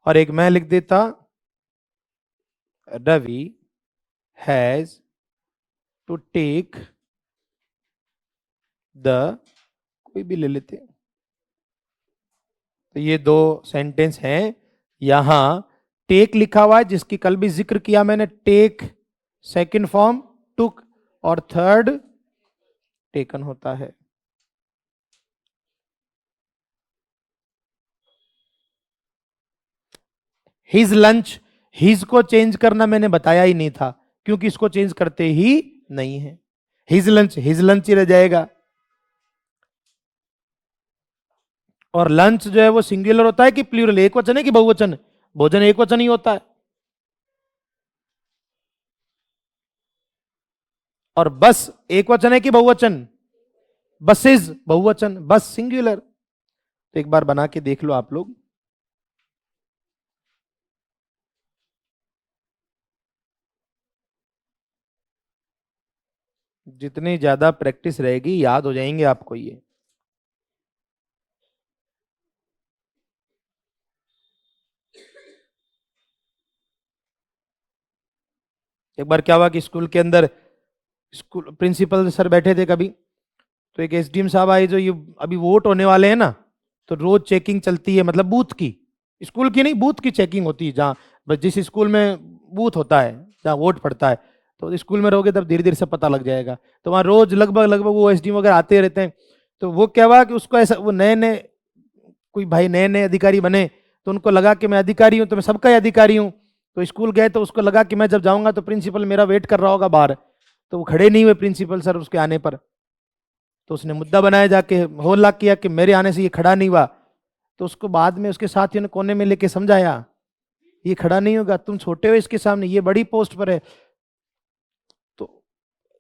और एक मैं लिख देता Ravi has to take the, कोई भी ले लेते। तो ये दो सेंटेंस हैं। यहां टेक लिखा हुआ है जिसकी कल भी जिक्र किया मैंने, टेक सेकंड फॉर्म टुक और थर्ड टेकन होता है। हिज लंच, हिज को चेंज करना मैंने बताया ही नहीं था क्योंकि इसको चेंज करते ही नहीं है, हिज लंच ही रह जाएगा। और लंच जो है वो सिंगुलर होता है कि प्लूरल, एक वचन है कि बहुवचन, भोजन एक वचन ही होता है। और बस एक वचन है कि बहुवचन, बसेज बहुवचन, बस सिंगुलर। तो एक बार बना के देख लो आप लोग। जितनी ज्यादा प्रैक्टिस रहेगी याद हो जाएंगे आपको ये। एक बार क्या हुआ कि स्कूल के अंदर, स्कूल प्रिंसिपल सर बैठे थे कभी, तो एक एसडीएम साहब आए, जो ये अभी वोट होने वाले हैं ना, तो रोज चेकिंग चलती है, मतलब बूथ की, स्कूल की नहीं, बूथ की चेकिंग होती है, जहाँ जिस स्कूल में बूथ होता है जहाँ वोट पड़ता है, तो स्कूल में रहोगे तब धीरे धीरे से पता लग जाएगा। तो वहाँ रोज लगभग लगभग वो एसडीएम वगैरह आते रहते हैं। तो वो क्या हुआ कि उसको ऐसा, वो नए नए कोई भाई नए नए अधिकारी बने, तो उनको लगा कि मैं अधिकारी हूँ तो मैं सबका ही अधिकारी हूँ। तो स्कूल गए तो उसको लगा कि मैं जब जाऊंगा तो प्रिंसिपल मेरा वेट कर रहा होगा बाहर, तो वो खड़े नहीं हुए प्रिंसिपल सर उसके आने पर। तो उसने मुद्दा बनाया, जाके हल्ला किया कि मेरे आने से ये खड़ा नहीं हुआ। तो उसको बाद में उसके साथियों ने कोने में लेके समझाया, ये खड़ा नहीं होगा, तुम छोटे हो इसके सामने, ये बड़ी पोस्ट पर है। तो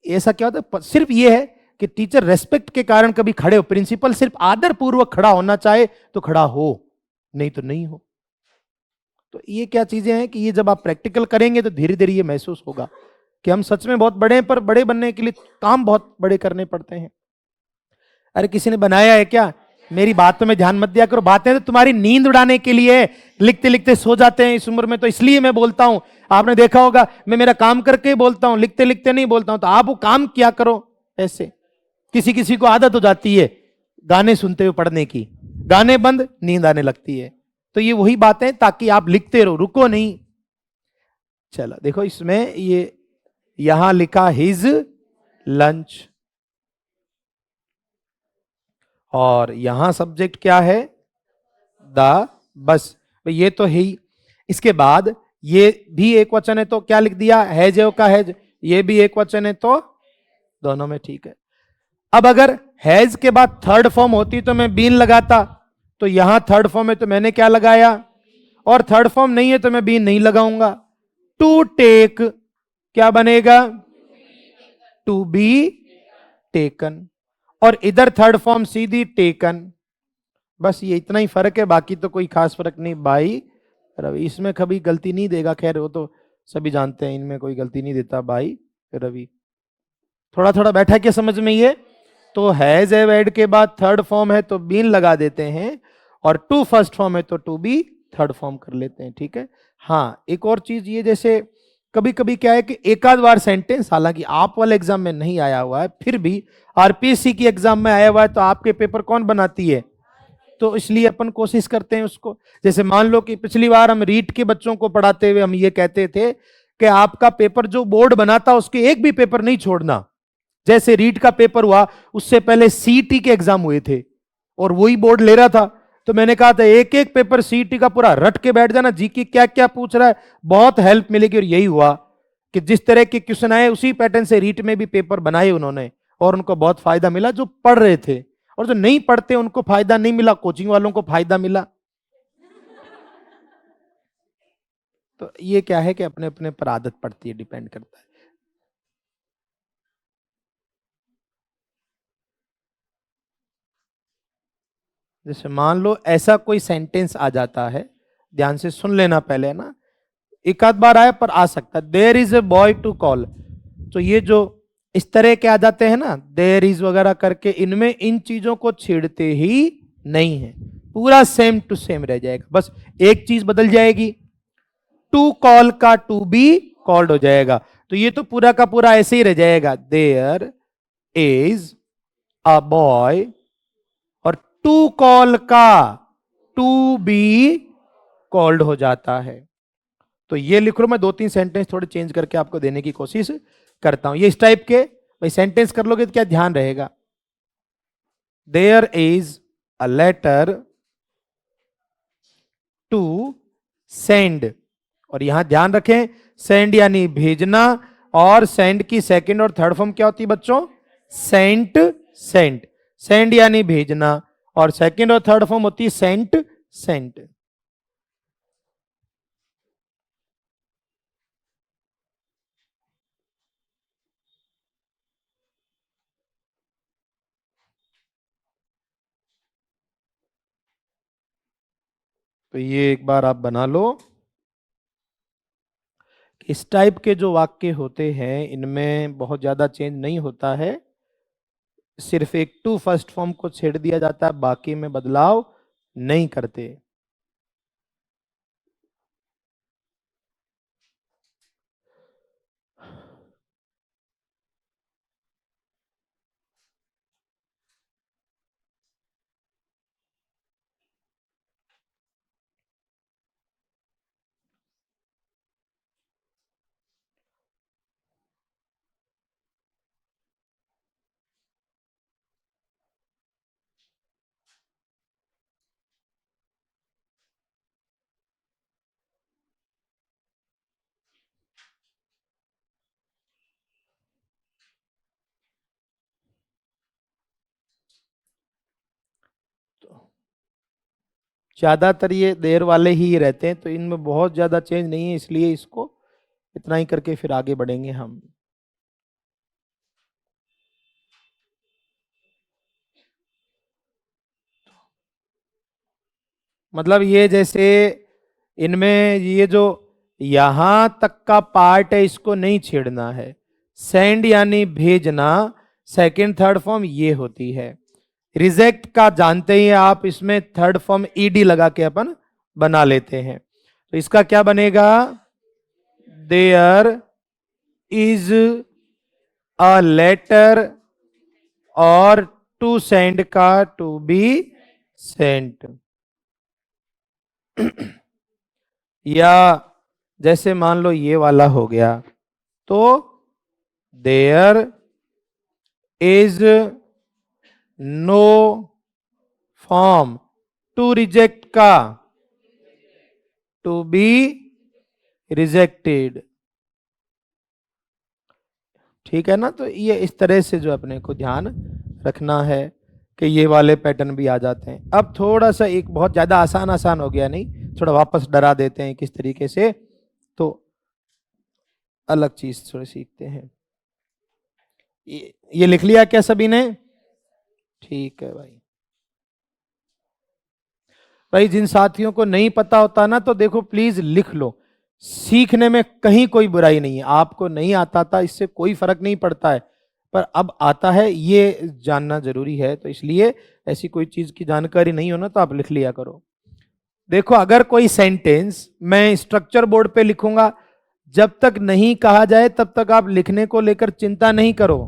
ऐसा क्या होता है, सिर्फ ये है कि टीचर रेस्पेक्ट के कारण कभी खड़े हो, प्रिंसिपल सिर्फ आदर पूर्वक खड़ा होना चाहे तो खड़ा हो, नहीं तो नहीं हो। तो ये क्या चीजें हैं कि ये जब आप प्रैक्टिकल करेंगे तो धीरे धीरे ये महसूस होगा कि हम सच में बहुत बड़े हैं, पर बड़े बनने के लिए काम बहुत बड़े करने पड़ते हैं। अरे किसी ने बनाया है क्या? मेरी बातों में ध्यान मत दिया करो, बातें तो तुम्हारी नींद उड़ाने के लिए है। लिखते लिखते सो जाते हैं इस उम्र में, तो इसलिए मैं बोलता हूं। आपने देखा होगा मैं मेरा काम करके ही बोलता हूं, लिखते लिखते नहीं बोलता हूं। तो आप वो काम किया करो ऐसे। किसी किसी को आदत हो जाती है गाने सुनते हुए पढ़ने की, गाने बंद नींद आने लगती है। तो ये वही बातें, ताकि आप लिखते रहो, रुको नहीं। चलो देखो इसमें ये यहां लिखा हिज लंच, और यहां सब्जेक्ट क्या है? द। बस ये तो है ही। इसके बाद ये भी एक वचन है, तो क्या लिख दिया? हैज का हैज। ये भी एक वचन है, तो दोनों में ठीक है। अब अगर हैज के बाद थर्ड फॉर्म होती तो मैं बीन लगाता, तो यहां थर्ड फॉर्म है तो मैंने क्या लगाया? और थर्ड फॉर्म नहीं है तो मैं बीन नहीं लगाऊंगा। टू टेक क्या बनेगा? To be taken. और इधर थर्ड फॉर्म सीधी टेकन। बस ये इतना ही फर्क है, बाकी तो कोई खास फर्क नहीं। बाई रवि, इसमें कभी गलती नहीं देगा, खैर वो तो सभी जानते हैं, इनमें कोई गलती नहीं देता। बाई रवि। थोड़ा थोड़ा बैठा क्या समझ में ये? तो हैज हैव ऐड के बाद थर्ड फॉर्म है तो बीन लगा देते हैं, और टू फर्स्ट फॉर्म है तो टू बी थर्ड फॉर्म कर लेते हैं, ठीक है। हाँ एक और चीज ये, जैसे कभी कभी क्या है कि एक आध बार सेंटेंस, हालांकि आप वाले एग्जाम में नहीं आया हुआ है, फिर भी आरपीएससी की एग्जाम में आया हुआ है, तो आपके पेपर कौन बनाती है? तो इसलिए अपन कोशिश करते हैं उसको। जैसे मान लो कि पिछली बार हम रीट के बच्चों को पढ़ाते हुए हम ये कहते थे कि आपका पेपर जो बोर्ड बनाता उसके एक भी पेपर नहीं छोड़ना। जैसे रीट का पेपर हुआ, उससे पहले सीटी के एग्जाम हुए थे और वही बोर्ड ले रहा था, तो मैंने कहा था एक एक पेपर सीटी का पूरा रट के बैठ जाना, जीके क्या क्या पूछ रहा है, बहुत हेल्प मिलेगी। और यही हुआ कि जिस तरह के क्वेश्चन आए उसी पैटर्न से रीट में भी पेपर बनाए उन्होंने, और उनको बहुत फायदा मिला जो पढ़ रहे थे। और जो नहीं पढ़ते उनको फायदा नहीं मिला, कोचिंग वालों को फायदा मिला। तो ये क्या है कि अपने अपने पर आदत पड़ती है, डिपेंड करता है। जैसे मान लो ऐसा कोई सेंटेंस आ जाता है, ध्यान से सुन लेना पहले ना, एक आध बार आया पर आ सकता है। There is a boy to call, तो ये जो इस तरह के आ जाते हैं ना, देयर इज वगैरह करके, इनमें इन चीजों को छेड़ते ही नहीं है, पूरा सेम टू सेम रह जाएगा। बस एक चीज बदल जाएगी, टू कॉल का टू बी कॉल्ड हो जाएगा। तो ये तो पूरा का पूरा ऐसे ही रह जाएगा, देयर इज अ बॉय, और टू कॉल का टू बी कॉल्ड हो जाता है। तो ये लिख लो, मैं दो तीन सेंटेंस थोड़े चेंज करके आपको देने की कोशिश करता हूं। ये इस टाइप के भाई सेंटेंस कर लोगे तो क्या ध्यान रहेगा? There is a letter to send, और यहां ध्यान रखें सेंड यानी भेजना, और सेंड की सेकंड और थर्ड फॉर्म क्या होती है बच्चों? सेंट। सेंट, सेंड यानी भेजना, और सेकंड और थर्ड फॉर्म होती है सेंट सेंट। तो ये एक बार आप बना लो। इस टाइप के जो वाक्य होते हैं इनमें बहुत ज्यादा चेंज नहीं होता है, सिर्फ एक टू फर्स्ट फॉर्म को छेड़ दिया जाता है, बाकी में बदलाव नहीं करते। ज्यादातर ये देर वाले ही रहते हैं, तो इनमें बहुत ज्यादा चेंज नहीं है, इसलिए इसको इतना ही करके फिर आगे बढ़ेंगे हम। मतलब ये जैसे इनमें ये जो यहां तक का पार्ट है, इसको नहीं छेड़ना है। सेंड यानी भेजना, सेकंड थर्ड फॉर्म ये होती है। रिजेक्ट का जानते ही आप, इसमें थर्ड फॉर्म ईडी लगा के अपन बना लेते हैं। तो इसका क्या बनेगा? देयर इज अ लेटर, और टू सेंड का टू बी सेंट। या जैसे मान लो ये वाला हो गया, तो there is no form to reject का टू बी रिजेक्टेड। ठीक है ना? तो ये इस तरह से जो अपने को ध्यान रखना है कि ये वाले पैटर्न भी आ जाते हैं। अब थोड़ा सा एक बहुत ज्यादा आसान हो गया नहीं, थोड़ा वापस डरा देते हैं किस तरीके से, तो अलग चीज थोड़ी सीखते हैं। ये लिख लिया क्या सभी ने? ठीक है भाई। भाई जिन साथियों को नहीं पता होता ना, तो देखो प्लीज लिख लो। सीखने में कहीं कोई बुराई नहीं है। आपको नहीं आता था, इससे कोई फर्क नहीं पड़ता है, पर अब आता है ये जानना जरूरी है। तो इसलिए ऐसी कोई चीज की जानकारी नहीं हो ना, तो आप लिख लिया करो। देखो, अगर कोई सेंटेंस मैं स्ट्रक्चर बोर्ड पे लिखूंगा, जब तक नहीं कहा जाए तब तक आप लिखने को लेकर चिंता नहीं करो।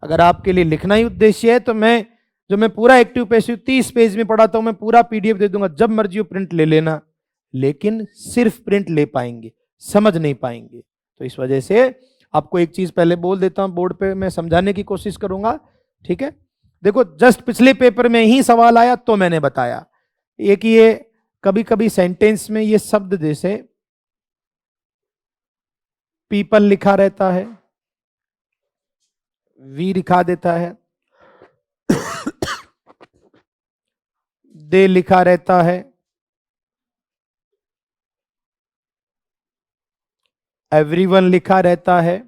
अगर आपके लिए लिखना ही उद्देश्य है, तो मैं पूरा एक्टिव पैसिव 30 पेज में पढ़ाता हूं, मैं पूरा पीडीएफ दे दूंगा, जब मर्जी हो प्रिंट ले लेना। लेकिन सिर्फ प्रिंट ले पाएंगे, समझ नहीं पाएंगे। तो इस वजह से आपको एक चीज पहले बोल देता हूं, बोर्ड पे मैं समझाने की कोशिश करूंगा। ठीक है? देखो, जस्ट पिछले पेपर में ही सवाल आया तो मैंने बताया। एक ये कभी कभी सेंटेंस में ये शब्द जैसे पीपल लिखा रहता है, वी लिखा देता है, दे लिखा रहता है, एवरीवन लिखा रहता है,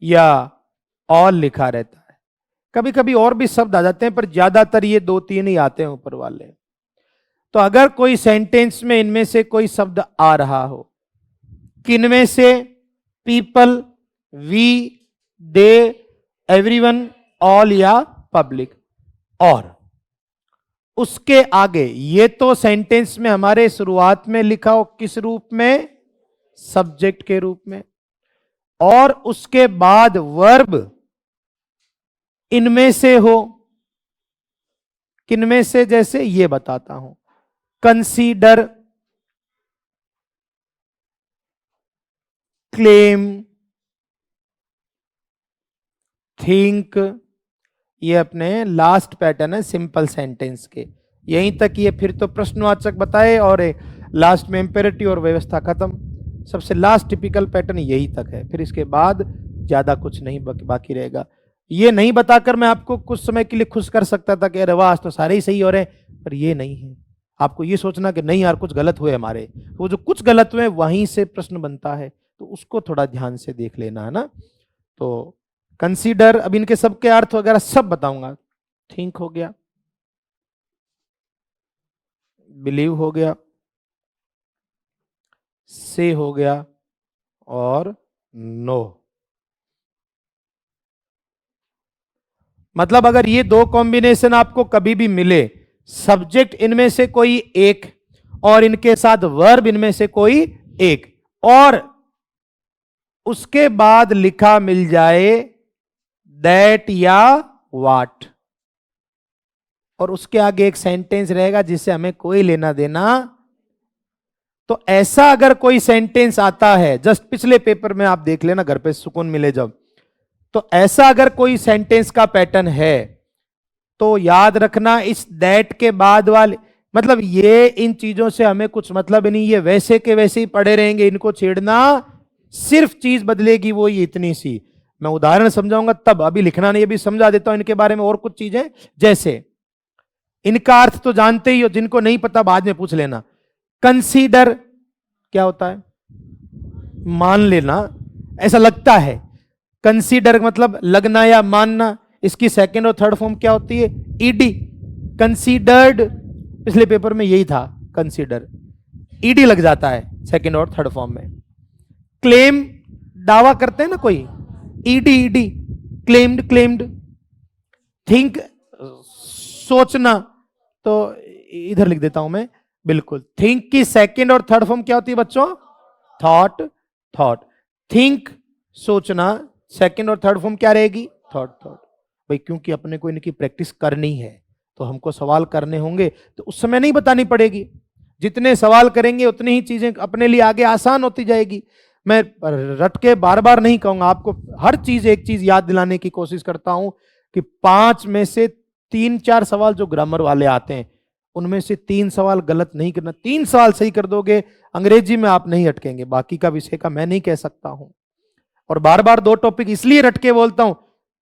या ऑल लिखा रहता है। कभी कभी और भी शब्द आ जाते हैं, पर ज्यादातर ये 2-3 ही आते हैं ऊपर वाले। तो अगर कोई सेंटेंस में इनमें से कोई शब्द आ रहा हो, किनमें से? People, we, they, everyone, all या पब्लिक। और उसके आगे ये तो सेंटेंस में हमारे शुरुआत में लिखा हो, किस रूप में? सब्जेक्ट के रूप में। और उसके बाद वर्ब इनमें से हो, किनमें से? जैसे ये बताता हूं, कंसीडर, क्लेम, थिंक। ये अपने लास्ट पैटर्न है सिंपल सेंटेंस के। यहीं तक ये फिर तो प्रश्नवाचक बताए और लास्ट में इंपेरेटिव और व्यवस्था खत्म। सबसे लास्ट टिपिकल पैटर्न यही तक है, फिर इसके बाद ज्यादा कुछ नहीं बाकी रहेगा। ये नहीं बताकर मैं आपको कुछ समय के लिए खुश कर सकता था कि अरे वाह, आज तो सारे ही सही हो रहे हैं, पर ये नहीं है। आपको ये सोचना कि नहीं यार, कुछ गलत हुए हमारे। वो जो कुछ गलत हुए वहीं से प्रश्न बनता है, तो उसको थोड़ा ध्यान से देख लेना है ना। तो कंसीडर, अब इनके सबके अर्थ वगैरह सब बताऊंगा। थिंक हो गया, बिलीव हो गया, से हो गया, और नो। मतलब अगर ये दो कॉम्बिनेशन आपको कभी भी मिले, सब्जेक्ट इनमें से कोई एक और इनके साथ वर्ब इनमें से कोई एक, और उसके बाद लिखा मिल जाए दैट या वाट, और उसके आगे एक सेंटेंस रहेगा जिससे हमें कोई लेना देना, तो ऐसा अगर कोई सेंटेंस आता है, जस्ट पिछले पेपर में आप देख लेना घर पे सुकून मिले जब, तो ऐसा अगर कोई सेंटेंस का पैटर्न है, तो याद रखना इस दैट के बाद वाले, मतलब ये इन चीजों से हमें कुछ मतलब नहीं, ये वैसे के वैसे ही पड़े रहेंगे, इनको छेड़ना, सिर्फ चीज बदलेगी वो ये इतनी सी। मैं उदाहरण समझाऊंगा तब, अभी लिखना नहीं, अभी समझा देता हूं इनके बारे में और कुछ चीजें। जैसे इनका अर्थ तो जानते ही हो, जिनको नहीं पता बाद में पूछ लेना। कंसीडर क्या होता है? मान लेना, ऐसा लगता है। कंसीडर मतलब लगना या मानना। इसकी सेकंड और थर्ड फॉर्म क्या होती है? ईडी। कंसीडर्ड, पिछले पेपर में यही था, कंसीडर, ईडी लग जाता है। सेकंड और थर्ड फॉर्म में। क्लेम, दावा करते हैं ना कोई, ED ED, claimed claimed. Think, सोचना, तो इधर लिख देता हूं मैं, बिल्कुल। थिंक की सेकंड और थर्ड फॉर्म क्या होती है बच्चों? Thought, thought. थिंक, सोचना, सेकंड और थर्ड फॉर्म क्या रहेगी? Thought, thought. भाई क्योंकि अपने को इनकी प्रैक्टिस करनी है, तो हमको सवाल करने होंगे, तो उस समय नहीं बतानी पड़ेगी। जितने सवाल करेंगे उतनी ही चीजें अपने लिए आगे आसान होती जाएगी। मैं रट के बार बार नहीं कहूंगा आपको, हर चीज एक चीज याद दिलाने की कोशिश करता हूं कि 5 में से 3-4 सवाल जो ग्रामर वाले आते हैं, उनमें से 3 सवाल गलत नहीं करना। 3 सवाल सही कर दोगे, अंग्रेजी में आप नहीं अटकेंगे। बाकी का विषय का मैं नहीं कह सकता हूं। और बार बार 2 टॉपिक इसलिए रट के बोलता हूं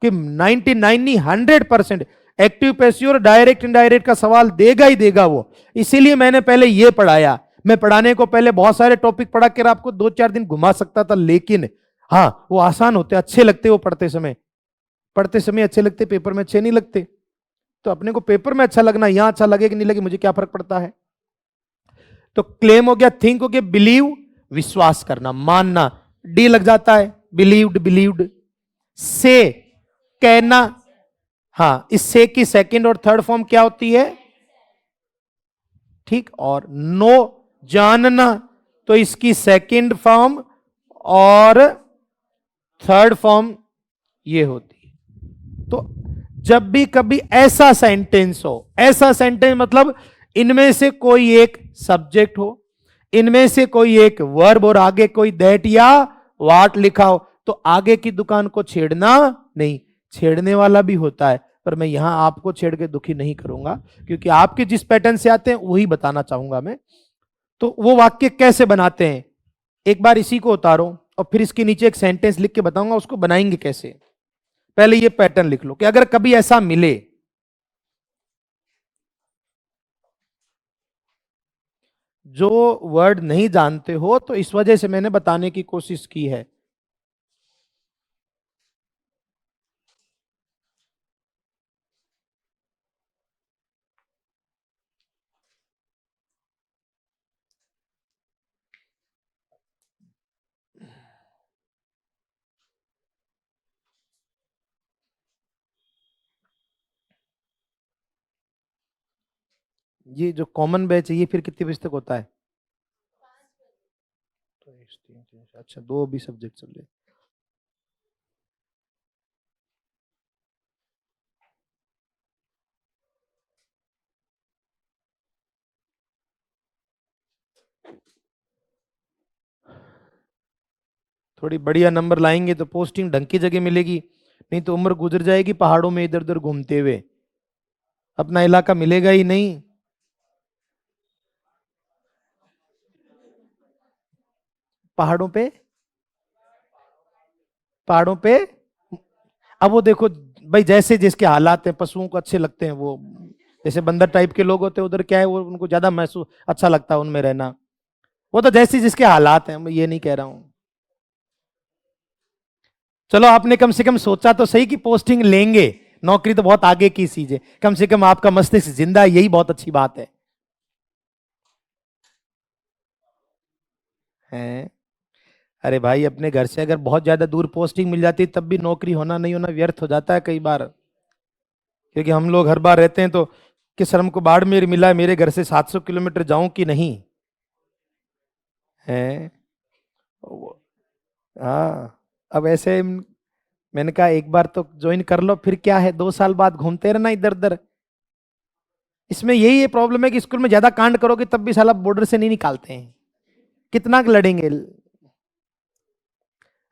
कि 99 नहीं 100% एक्टिव पैसिव और डायरेक्ट इनडायरेक्ट का सवाल देगा ही देगा वो। इसीलिए मैंने पहले ये पढ़ाया। मैं पढ़ाने को पहले बहुत सारे टॉपिक पढ़ा कर आपको 2-4 दिन घुमा सकता था, लेकिन हाँ वो आसान होते, अच्छे लगते, वो पढ़ते समय अच्छे लगते, पेपर में अच्छे नहीं लगते। तो अपने को पेपर में अच्छा लगना, यहां अच्छा लगे कि नहीं लगे, मुझे क्या फर्क पड़ता है। तो क्लेम हो गया, थिंक हो गया, बिलीव विश्वास करना, मानना, डी लग जाता है, बिलीव्ड बिलीव्ड। से, कहना, हां, इस से की सेकंड और थर्ड फॉर्म क्या होती है? ठीक। और नो, जानना, तो इसकी सेकंड फॉर्म और थर्ड फॉर्म ये होती है। तो जब भी कभी ऐसा सेंटेंस हो, ऐसा सेंटेंस मतलब इनमें से कोई एक सब्जेक्ट हो, इनमें से कोई एक वर्ब और आगे कोई दैट या वाट लिखा हो, तो आगे की दुकान को छेड़ना नहीं। छेड़ने वाला भी होता है, पर मैं यहां आपको छेड़ के दुखी नहीं करूंगा, क्योंकि आपके जिस पैटर्न से आते हैं वही बताना चाहूंगा मैं। तो वो वाक्य कैसे बनाते हैं, एक बार इसी को उतारो और फिर इसके नीचे एक सेंटेंस लिख के बताऊंगा उसको बनाएंगे कैसे। पहले ये पैटर्न लिख लो कि अगर कभी ऐसा मिले, जो वर्ड नहीं जानते हो, तो इस वजह से मैंने बताने की कोशिश की है। ये जो कॉमन बैच है ये फिर कितने बजे तक होता है? तो अच्छा, 2 भी सब्जेक्ट चल रहे। थोड़ी बढ़िया नंबर लाएंगे तो पोस्टिंग ढंग की जगह मिलेगी, नहीं तो उम्र गुजर जाएगी पहाड़ों में इधर उधर घूमते हुए, अपना इलाका मिलेगा ही नहीं। पहाड़ों पे, पहाड़ों पे। अब वो देखो भाई, जैसे जिसके हालात हैं, पशुओं को अच्छे लगते हैं वो, जैसे बंदर टाइप के लोग होते हैं उधर, क्या है वो उनको ज्यादा महसूस अच्छा लगता है उनमें रहना। वो तो जैसे जिसके हालात हैं, मैं ये नहीं कह रहा हूं। चलो आपने कम से कम सोचा तो सही कि पोस्टिंग लेंगे, नौकरी तो बहुत आगे की चीज है, कम से कम आपका मस्तिष्क जिंदा है, यही बहुत अच्छी बात है। हैं? अरे भाई, अपने घर से अगर बहुत ज्यादा दूर पोस्टिंग मिल जाती तब भी नौकरी होना नहीं होना व्यर्थ हो जाता है कई बार। क्योंकि हम लोग हर बार रहते हैं तो कि सर हमको बाड़मेर मिला है, मेरे घर से 700 किलोमीटर जाऊं कि नहीं है। हाँ, अब ऐसे मैंने कहा एक बार तो ज्वाइन कर लो, फिर क्या है 2 साल बाद घूमते रहना इधर उधर। इसमें यही है प्रॉब्लम है कि स्कूल में ज्यादा कांड करोगे तब भी साला बॉर्डर से नहीं निकालते हैं, कितना लड़ेंगे।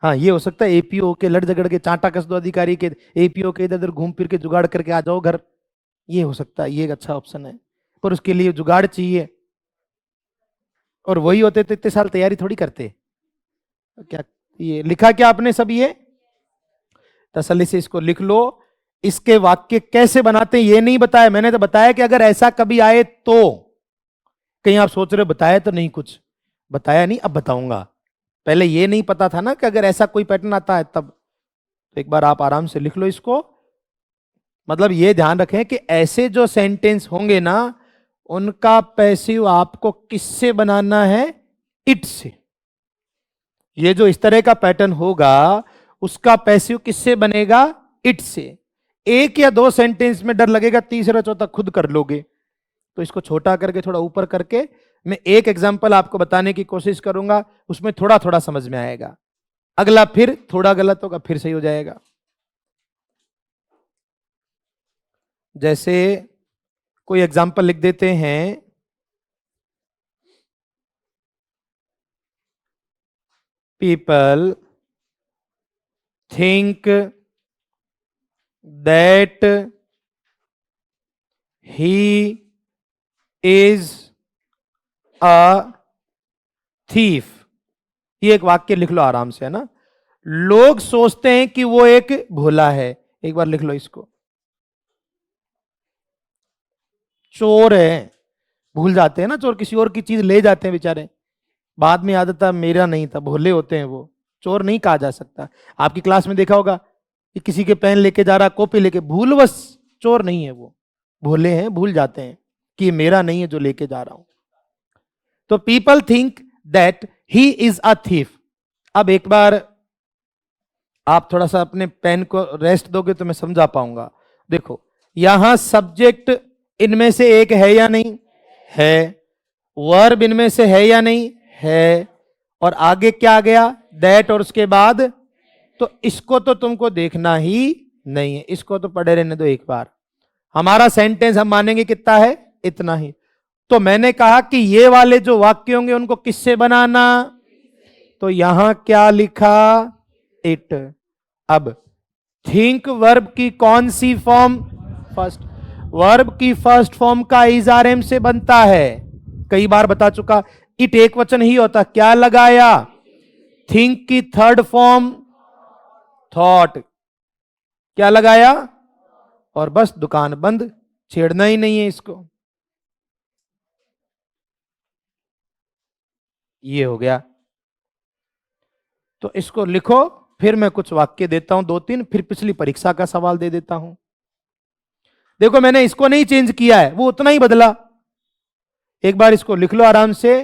हाँ, ये हो सकता है एपीओ के लड़ झगड़ के, चांटा कस दो अधिकारी के, एपीओ के इधर उधर घूम फिर के जुगाड़ करके आ जाओ घर, ये हो सकता है, ये एक अच्छा ऑप्शन है। पर उसके लिए जुगाड़ चाहिए, और वही होते तो इतने साल तैयारी थोड़ी करते। क्या ये लिखा क्या आपने सब? ये तसल्ली से इसको लिख लो। इसके वाक्य कैसे बनाते हैं ये नहीं बताया मैंने, तो बताया कि अगर ऐसा कभी आए तो। कहीं आप सोच रहे हो बताया तो नहीं, कुछ बताया नहीं, अब बताऊंगा। पहले ये नहीं पता था ना कि अगर ऐसा कोई पैटर्न आता है तब। तो एक बार आप आराम से लिख लो इसको। मतलब ये ध्यान रखें कि ऐसे जो सेंटेंस होंगे ना, उनका पैसिव आपको किससे बनाना है? इट से। ये जो इस तरह का पैटर्न होगा उसका पैसिव किससे बनेगा? इट से। एक या दो सेंटेंस में डर लगेगा, तीसरा चौथा खुद कर लोगे। तो इसको छोटा करके थोड़ा ऊपर करके मैं एक एग्जांपल आपको बताने की कोशिश करूंगा, उसमें थोड़ा थोड़ा समझ में आएगा। अगला फिर थोड़ा गलत होगा, फिर सही हो जाएगा। जैसे कोई एग्जांपल लिख देते हैं, people think that he is a thief. ये एक वाक्य लिख लो आराम से, है ना। लोग सोचते हैं कि वो एक भोला है। एक बार लिख लो इसको, चोर है। भूल जाते हैं ना चोर, किसी और की चीज ले जाते हैं बेचारे, बाद में याद आता मेरा नहीं था, भोले होते हैं वो। चोर नहीं कहा जा सकता। आपकी क्लास में देखा होगा कि किसी के पेन लेके जा रहा, कॉपी लेके, भूलवश। चोर नहीं है वो, भोले हैं, भूल जाते हैं कि मेरा नहीं है जो लेके जा रहा हूं। तो people think that he is a thief. अब एक बार आप थोड़ा सा अपने पेन को रेस्ट दोगे तो मैं समझा पाऊंगा। देखो यहां सब्जेक्ट इनमें से एक है या नहीं है, वर्ब इनमें से है या नहीं है, और आगे क्या आ गया? दैट, और उसके बाद तो इसको तो तुमको देखना ही नहीं है, इसको तो पढ़े रहने दो एक बार। हमारा सेंटेंस हम मानेंगे कितना है? इतना ही। तो मैंने कहा कि ये वाले जो वाक्य होंगे उनको किससे बनाना? तो यहां क्या लिखा? इट। अब थिंक वर्ब की कौन सी फॉर्म? फर्स्ट। वर्ब की फर्स्ट फॉर्म का इजआरएम से बनता है, कई बार बता चुका। इट एक वचन ही होता, क्या लगाया? थिंक की थर्ड फॉर्म थॉट, क्या लगाया? और बस दुकान बंद, छेड़ना ही नहीं है इसको। ये हो गया। तो इसको लिखो, फिर मैं कुछ वाक्य देता हूं, दो तीन, फिर पिछली परीक्षा का सवाल दे देता हूं। देखो मैंने इसको नहीं चेंज किया है, वो उतना ही बदला। एक बार इसको लिख लो आराम से।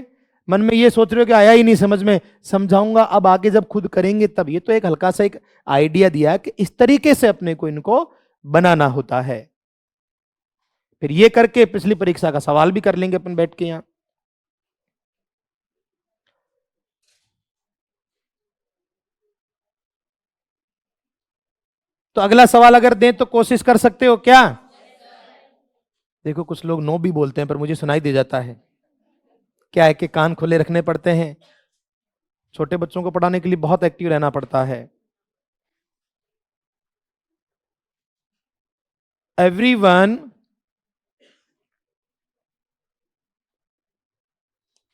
मन में ये सोच रहे हो कि आया ही नहीं समझ में, समझाऊंगा अब आगे जब खुद करेंगे तब। ये तो एक हल्का सा एक आइडिया दिया कि इस तरीके से अपने को इनको बनाना होता है। फिर ये करके पिछली परीक्षा का सवाल भी कर लेंगे अपन बैठ के यहां। तो अगला सवाल अगर दें तो कोशिश कर सकते हो क्या? देखो कुछ लोग नो भी बोलते हैं पर मुझे सुनाई दे जाता है। क्या है कि कान खुले रखने पड़ते हैं, छोटे बच्चों को पढ़ाने के लिए बहुत एक्टिव रहना पड़ता है। Everyone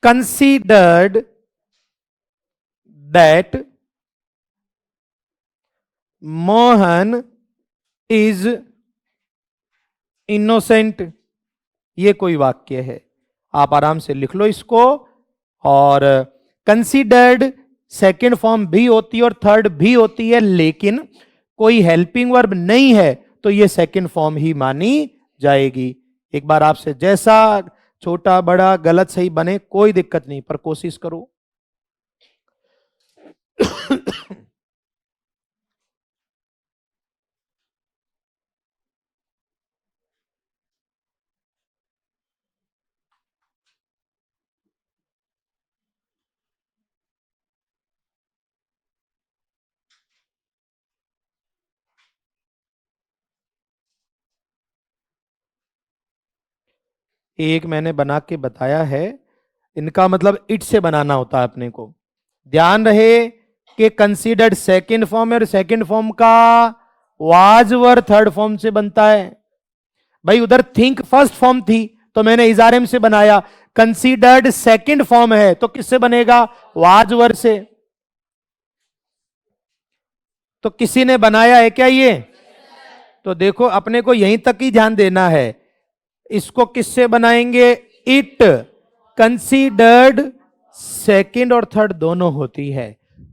considered that Mohan is innocent. ये कोई वाक्य है, आप आराम से लिख लो इसको। और कंसीडर्ड सेकंड फॉर्म भी होती है और थर्ड भी होती है, लेकिन कोई हेल्पिंग वर्ब नहीं है तो ये सेकंड फॉर्म ही मानी जाएगी। एक बार आपसे जैसा छोटा बड़ा गलत सही बने कोई दिक्कत नहीं, पर कोशिश करो। एक मैंने बना के बताया है, इनका मतलब इट से बनाना होता है अपने को। ध्यान रहे कि कंसीडर्ड सेकंड फॉर्म है और सेकंड फॉर्म का वाज वर थर्ड फॉर्म से बनता है। भाई उधर थिंक फर्स्ट फॉर्म थी तो मैंने इजारेम से बनाया, कंसीडर्ड सेकंड फॉर्म है तो किससे बनेगा? वाज वर से। तो किसी ने बनाया है क्या ये? तो देखो अपने को यहीं तक ही ध्यान देना है। इसको किससे बनाएंगे? इट। कंसीडर्ड सेकंड और थर्ड दोनों होती है,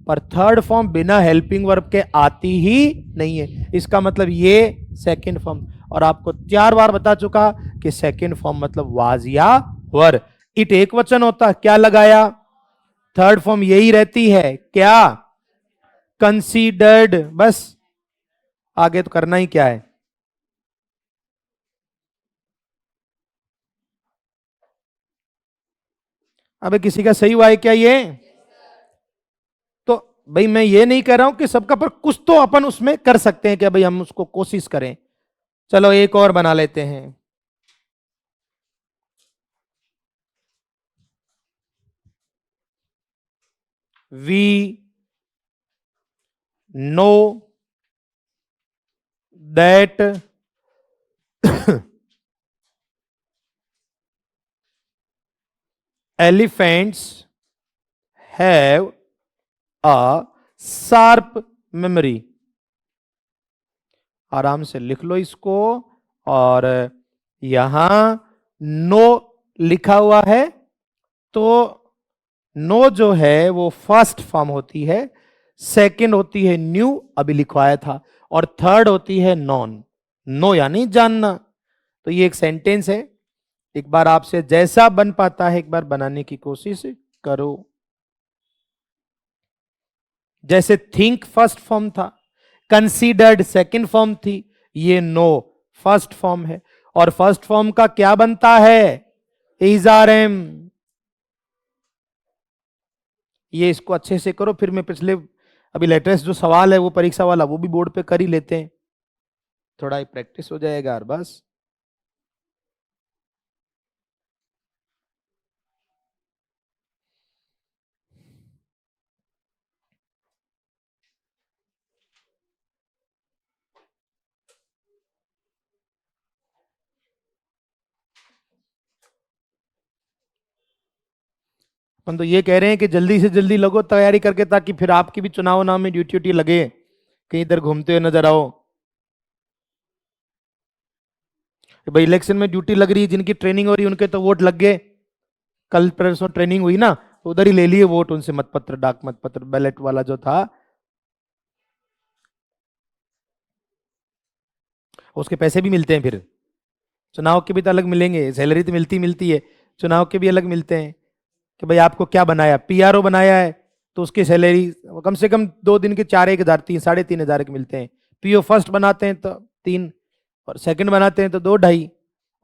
पर थर्ड फॉर्म बिना हेल्पिंग वर्ब के आती ही नहीं है। इसका मतलब ये सेकंड फॉर्म। और आपको 4 बार बता चुका कि सेकंड फॉर्म मतलब वाज या वर। इट एक वचन होता, क्या लगाया? थर्ड फॉर्म यही रहती है क्या? कंसीडर्ड। बस आगे तो करना ही क्या है। अबे किसी का सही हुआ है क्या ये? तो भाई मैं ये नहीं कह रहा हूं कि सबका, पर कुछ तो अपन उसमें कर सकते हैं क्या भाई, हम उसको कोशिश करें। चलो एक और बना लेते हैं। We know that elephants have a sharp memory। आराम से लिख लो इसको। और यहां नो लिखा हुआ है, तो नो जो है वो फर्स्ट फॉर्म होती है, सेकंड होती है न्यू, अभी लिखवाया था, और थर्ड होती है नॉन। नो यानी जानना। तो ये एक सेंटेंस है। एक बार आपसे जैसा बन पाता है एक बार बनाने की कोशिश करो। जैसे थिंक फर्स्ट फॉर्म था, कंसीडर्ड सेकंड फॉर्म थी, ये नो फर्स्ट फॉर्म है। और फर्स्ट फॉर्म का क्या बनता है? Is are am. ये इसको अच्छे से करो, फिर मैं पिछले अभी लेटेस्ट जो सवाल है वो परीक्षा वाला वो भी बोर्ड पे कर ही लेते हैं, थोड़ा ही प्रैक्टिस हो जाएगा और बस। अपन तो ये कह रहे हैं कि जल्दी से जल्दी लगो तैयारी करके, ताकि फिर आपकी भी चुनाव नाम में ड्यूटी ड्यूटी लगे, कहीं इधर घूमते हुए नजर आओ। भाई इलेक्शन में ड्यूटी लग रही है, जिनकी ट्रेनिंग हो रही है उनके तो वोट लग गए। कल परसों ट्रेनिंग हुई ना, तो उधर ही ले लिए वोट उनसे, मतपत्र डाक मतपत्र बैलेट वाला जो था। उसके पैसे भी मिलते हैं फिर, चुनाव के भी तो अलग मिलेंगे, सैलरी तो मिलती मिलती है, चुनाव के भी अलग मिलते हैं। कि भाई आपको क्या बनाया, पीआरओ बनाया है, तो उसकी सैलरी कम से कम 2 दिन के 4-1 हज़ार, 3-3.5 हज़ार के मिलते हैं। पीओ फर्स्ट बनाते हैं तो 3, और सेकंड बनाते हैं तो 2-2.5,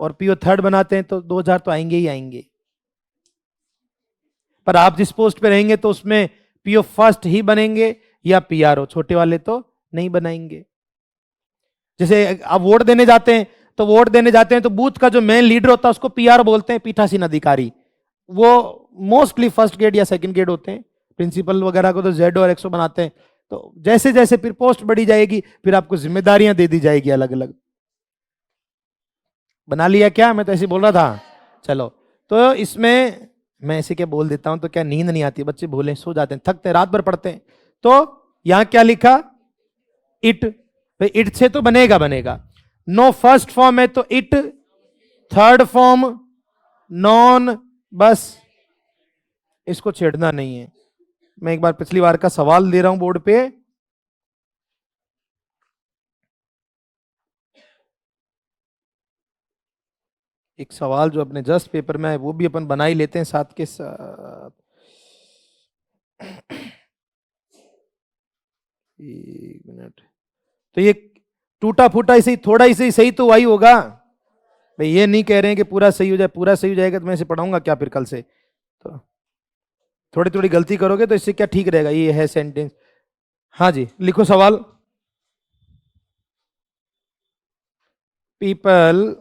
और पीओ थर्ड बनाते हैं तो 2 हज़ार तो आएंगे ही आएंगे। पर आप जिस पोस्ट पे रहेंगे तो उसमें पीओ फर्स्ट ही बनेंगे या पीआरओ, छोटे वाले तो नहीं बनाएंगे। जैसे आप वोट देने जाते हैं, तो वोट देने जाते हैं तो बूथ का जो मेन लीडर होता है उसको पीआर बोलते हैं, पीठासीन अधिकारी। वो मोस्टली फर्स्ट ग्रेड या सेकंड ग्रेड होते हैं। प्रिंसिपल वगैरह को तो जेड और एक्सओ बनाते हैं। तो जैसे जैसे फिर पोस्ट बढ़ी जाएगी, फिर आपको जिम्मेदारियां दे दी जाएगी अलग अलग। बना लिया क्या? मैं तो ऐसे बोल रहा था। चलो, तो इसमें मैं ऐसे क्या बोल देता हूं तो क्या नींद नहीं आती? बच्चे भूले सो जाते हैं, थकते हैं, रात भर पढ़ते हैं। तो यहां क्या लिखा? इट। इट से तो बनेगा बनेगा। नो फर्स्ट फॉर्म है तो इट, थर्ड फॉर्म नॉन। बस इसको छेड़ना नहीं है। मैं एक बार पिछली बार का सवाल दे रहा हूं बोर्ड पे। एक सवाल जो अपने जस्ट पेपर में है वो भी अपन बना ही लेते हैं साथ के साथ। एक मिनट। तो ये टूटा फूटा इसे थोड़ा इसे सही तो वही होगा भाई, ये नहीं कह रहे हैं कि पूरा सही हो जाए। पूरा सही हो जाएगा तो मैं इसे पढ़ाऊंगा क्या फिर कल से? तो थोड़ी थोड़ी गलती करोगे तो इससे क्या ठीक रहेगा। ये है सेंटेंस। हाँ जी, लिखो सवाल। People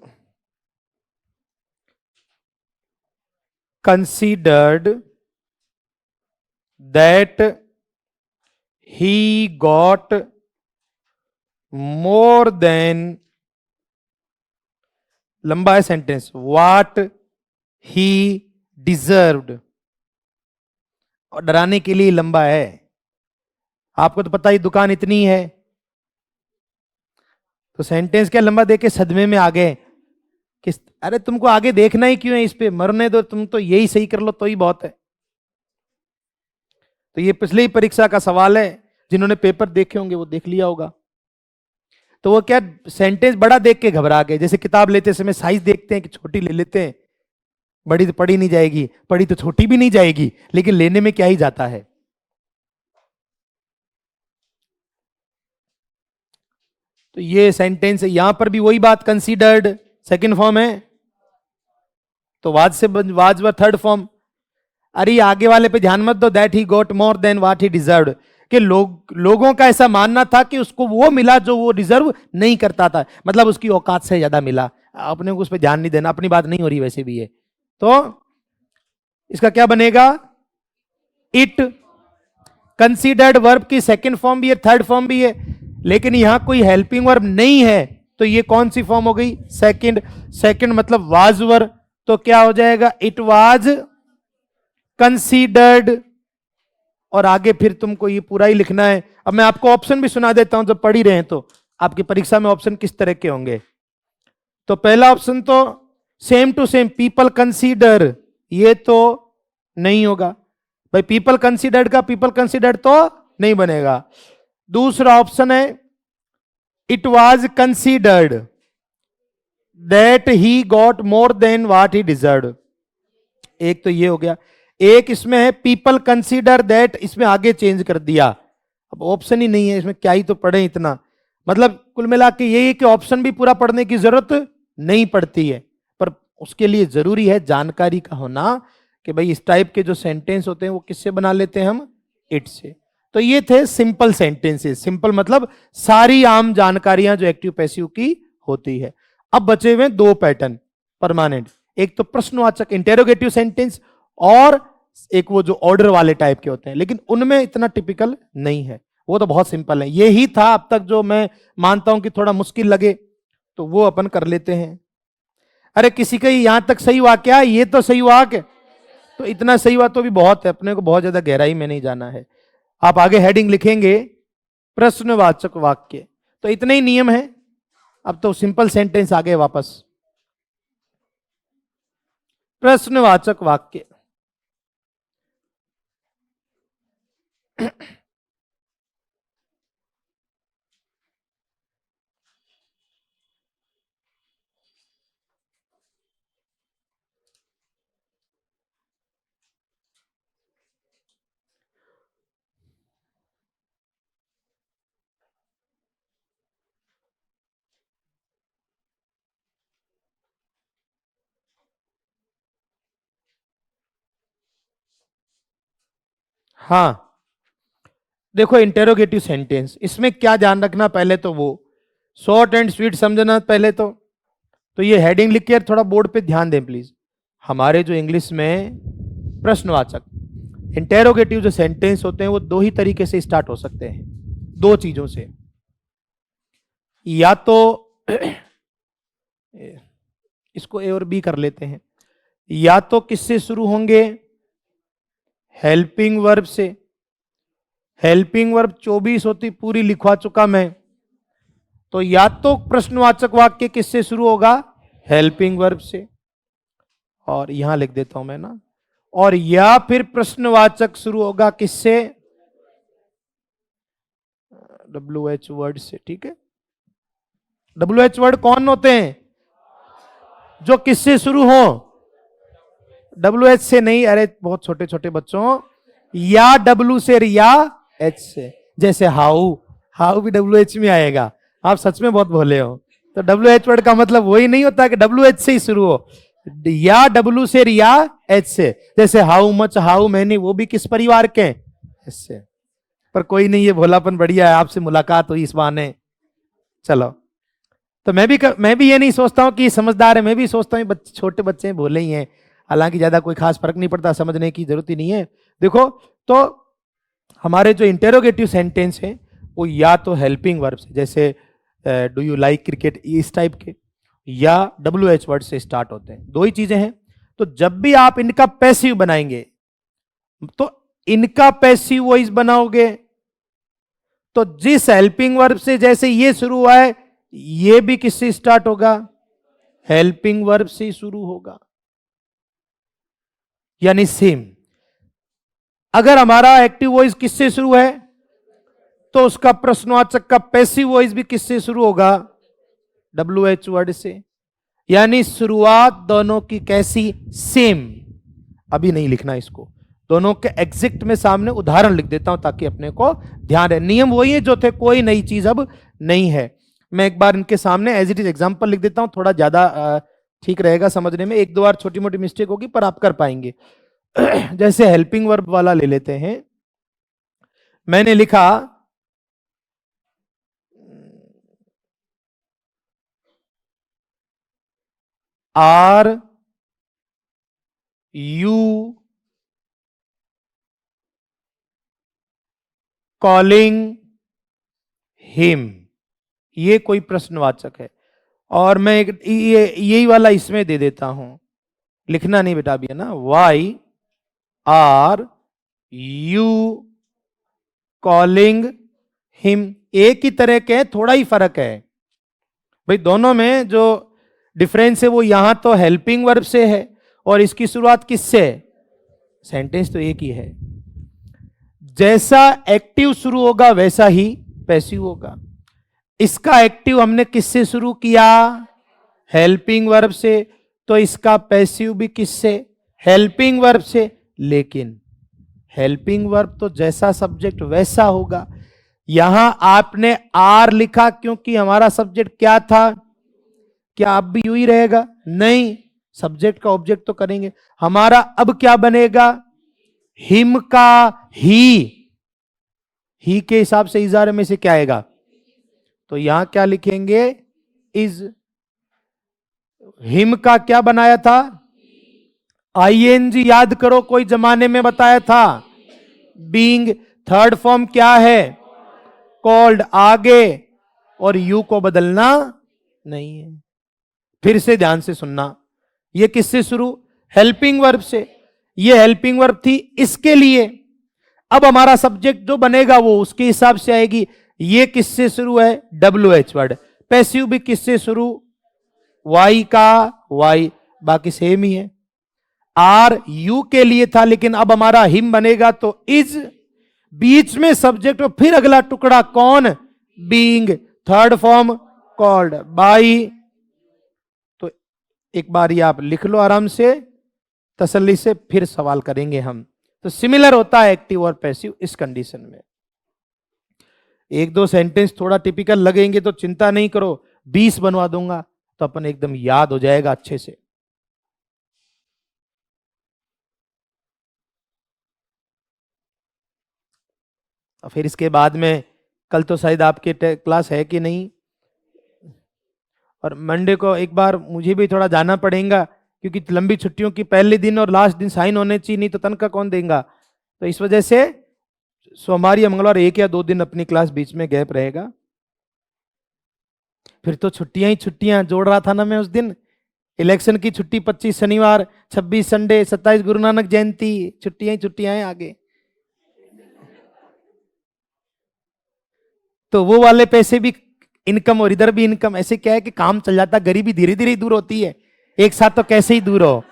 considered that he got more than, लंबा है सेंटेंस, what he deserved। और डराने के लिए लंबा है। आपको तो पता ही दुकान इतनी है, तो सेंटेंस क्या लंबा देके सदमे में आ गए कि अरे तुमको आगे देखना ही क्यों है, इस पे मरने दो, तुम तो यही सही कर लो तो ही बहुत है। तो ये पिछली परीक्षा का सवाल है, जिन्होंने पेपर देखे होंगे वो देख लिया होगा। तो वो क्या सेंटेंस बड़ा देख के घबरा गए, जैसे किताब लेते समय साइज देखते हैं कि छोटी ले लेते हैं, बड़ी तो पढ़ी नहीं जाएगी, पढ़ी तो छोटी भी नहीं जाएगी, लेकिन लेने में क्या ही जाता है। तो ये सेंटेंस है, यहां पर भी वही बात, कंसीडर्ड सेकंड फॉर्म है, तो वाज से वाज व थर्ड फॉर्म। अरे आगे वाले पे ध्यान मत दो, that he got more than what he deserved, कि लोगों का ऐसा मानना था कि उसको वो मिला जो वो डिजर्व नहीं करता था, मतलब उसकी औकात से ज्यादा मिला। अपने को उस पर ध्यान नहीं देना, अपनी बात नहीं हो रही वैसे भी है। तो इसका क्या बनेगा, इट। कंसीडर्ड वर्ब की सेकंड फॉर्म भी है, थर्ड फॉर्म भी है, लेकिन यहां कोई हेल्पिंग वर्ब नहीं है, तो ये कौन सी फॉर्म हो गई, सेकंड। सेकंड मतलब वाज वर्ब, तो क्या हो जाएगा, इट वाज कंसीडर्ड। और आगे फिर टू ये पूरा ही लिखना है। अब मैं आपको ऑप्शन भी सुना देता हूं, जब पढ़ ही रहे हैं तो आपकी परीक्षा में ऑप्शन किस तरह के होंगे। तो पहला ऑप्शन तो same to same, people consider, ये तो नहीं होगा भाई, पीपल कंसीडर्ड का पीपल कंसीडर्ड तो नहीं बनेगा। दूसरा ऑप्शन है, it was considered that he got more than what he deserve, एक तो ये हो गया। एक इसमें है पीपल कंसीडर दैट, इसमें आगे चेंज कर दिया, अब ऑप्शन ही नहीं है इसमें, क्या ही तो पढ़े इतना। मतलब कुल मिला के यही है कि ऑप्शन भी पूरा पढ़ने की जरूरत नहीं पड़ती है, पर उसके लिए जरूरी है जानकारी का होना कि भाई इस टाइप के जो सेंटेंस होते हैं वो किससे बना लेते हैं हम, इट से। तो ये थे सिंपल सेंटेंसेस। सिंपल मतलब सारी आम जानकारियां जो एक्टिव पैसिव की होती है। अब बचे हुए दो पैटर्न परमानेंट, एक तो प्रश्नवाचक इंटेरोगेटिव सेंटेंस, और एक वो जो ऑर्डर वाले टाइप के होते हैं, लेकिन उनमें इतना टिपिकल नहीं है, वो तो बहुत सिंपल है। यही था अब तक जो मैं मानता हूं कि थोड़ा मुश्किल लगे, तो वो अपन कर लेते हैं। अरे किसी का यहां तक सही वाक्य, ये तो सही वाक्य, तो इतना सही हुआ तो भी बहुत है, अपने को बहुत ज्यादा गहराई में नहीं जाना है। आप आगे हेडिंग लिखेंगे प्रश्नवाचक वाक्य, तो इतने ही नियम है। अब तो सिंपल सेंटेंस आ गए वापस। प्रश्नवाचक वाक्य हाँ देखो, इंटेरोगेटिव सेंटेंस, इसमें क्या ध्यान रखना, पहले तो वो शॉर्ट एंड स्वीट समझना पहले तो ये हेडिंग लिख के थोड़ा बोर्ड पे ध्यान दें प्लीज। हमारे जो इंग्लिश में प्रश्नवाचक इंटेरोगेटिव जो सेंटेंस होते हैं वो दो ही तरीके से स्टार्ट हो सकते हैं, दो चीजों से। या तो इसको ए और बी कर लेते हैं, या तो किससे शुरू होंगे, हेल्पिंग वर्ब से। हेल्पिंग वर्ब 24 होती, पूरी लिखवा चुका मैं। तो या तो प्रश्नवाचक वाक्य किससे शुरू होगा, हेल्पिंग वर्ब से, और यहां लिख देता हूं मैं ना, और या फिर प्रश्नवाचक शुरू होगा किससे, WH वर्ड से। ठीक है, WH वर्ड कौन होते हैं, जो किससे शुरू हो, WH से नहीं, अरे बहुत छोटे छोटे बच्चों, या W से या H से, जैसे हाउ, हाउ भी WH में आएगा। आप सच में बहुत भोले हो। तो WH वर्ड का मतलब वही नहीं होता कि WH से ही शुरू हो, या W से या H से, जैसे हाउ मच, हाउ मैनी, वो भी किस परिवार के हैं, इससे। पर कोई नहीं, ये भोलापन बढ़िया है, आपसे मुलाकात हुई इस बहाने। चलो, तो मैं भी ये नहीं सोचता हूं कि समझदार है, मैं भी सोचता हूं छोटे बच्चे हैं, भोले ही हैं। हालांकि ज्यादा कोई खास फर्क नहीं पड़ता, समझने की जरूरत ही नहीं है। देखो, तो हमारे जो इंटेरोगेटिव सेंटेंस हैं वो या तो हेल्पिंग वर्ब से, जैसे डू यू लाइक क्रिकेट, इस टाइप के, या WH वर्ड से स्टार्ट होते हैं। दो ही चीजें हैं। तो जब भी आप इनका पैसिव बनाएंगे, तो इनका पैसिव वॉइस बनाओगे, तो जिस हेल्पिंग वर्ब से जैसे ये शुरू हुआ है, ये भी किससे स्टार्ट होगा, हेल्पिंग वर्ब से शुरू होगा। यानी सेम, अगर हमारा एक्टिव वॉइस किससे शुरू है, तो उसका प्रश्नवाचक का पैसिव वॉइस भी किससे शुरू होगा, WH वर्ड से। यानी शुरुआत दोनों की कैसी, सेम। अभी नहीं लिखना इसको, दोनों के एग्जैक्ट में सामने उदाहरण लिख देता हूं ताकि अपने को ध्यान रहे। नियम वही है जो थे, कोई नई चीज अब नहीं है। मैं एक बार इनके सामने एज इट इज एग्जांपल लिख देता हूं, थोड़ा ज्यादा ठीक रहेगा समझने में। एक दो बार छोटी मोटी मिस्टेक होगी पर आप कर पाएंगे। जैसे हेल्पिंग वर्ब वाला ले लेते हैं। मैंने लिखा आर यू कॉलिंग हिम, ये कोई प्रश्नवाचक है। और मैं ये यही वाला इसमें दे देता हूं, लिखना नहीं बेटा अभी, है ना। Why are you calling him, एक ही तरह के, थोड़ा ही फर्क है भाई। दोनों में जो डिफरेंस है वो यहां तो हेल्पिंग वर्ब से है और इसकी शुरुआत किससे, सेंटेंस तो एक ही है। जैसा एक्टिव शुरू होगा वैसा ही पैसिव होगा। इसका एक्टिव हमने किससे शुरू किया, हेल्पिंग वर्ब से, तो इसका पैसिव भी किससे, हेल्पिंग वर्ब से। लेकिन हेल्पिंग वर्ब तो जैसा सब्जेक्ट वैसा होगा। यहां आपने आर लिखा क्योंकि हमारा सब्जेक्ट क्या था, क्या अब भी यू ही रहेगा, नहीं, सब्जेक्ट का ऑब्जेक्ट तो करेंगे। हमारा अब क्या बनेगा, हिम का ही के हिसाब से इजारे में से क्या आएगा, तो यहां क्या लिखेंगे, इज। हिम का क्या बनाया था, आईएनजी, याद करो कोई जमाने में बताया था, बीइंग। थर्ड फॉर्म क्या है, कॉल्ड, आगे, और यू को बदलना नहीं है। फिर से ध्यान से सुनना, ये किससे शुरू, हेल्पिंग वर्ब से। ये हेल्पिंग वर्ब थी इसके लिए, अब हमारा सब्जेक्ट जो बनेगा वो उसके हिसाब से आएगी। ये किससे शुरू है, डब्ल्यू एच वर्ड। पैसिव भी किससे शुरू, वाई का वाई, बाकी सेम ही है। आर यू के लिए था लेकिन अब हमारा हिम बनेगा तो इज, बीच में सब्जेक्ट और फिर अगला टुकड़ा कौन, being, third form called, by. तो एक बार ये आप लिख लो आराम से, तसल्ली से, फिर सवाल करेंगे हम। तो सिमिलर होता है एक्टिव और पैसिव इस कंडीशन में। एक दो सेंटेंस थोड़ा टिपिकल लगेंगे तो चिंता नहीं करो, 20 बनवा दूंगा तो अपन एकदम याद हो जाएगा अच्छे से। और फिर इसके बाद में कल तो शायद आपके क्लास है कि नहीं, और मंडे को एक बार मुझे भी थोड़ा जाना पड़ेगा क्योंकि लंबी छुट्टियों की पहले दिन और लास्ट दिन साइन होने चाहिए, नहीं तो तनख्वाह कौन देगा। तो इस वजह से सोमवार या मंगलवार 1 या 2 दिन अपनी क्लास बीच में गैप रहेगा। फिर तो छुट्टियां ही छुट्टियां जोड़ रहा था ना मैं उस दिन, इलेक्शन की छुट्टी 25 शनिवार, 26 संडे, 27 गुरु नानक जयंती, छुट्टियां ही छुट्टियां हैं आगे। तो वो वाले पैसे भी इनकम और इधर भी इनकम, ऐसे क्या है कि काम चल जाता, गरीबी धीरे धीरे दूर होती है, एक साथ तो कैसे ही दूर हो।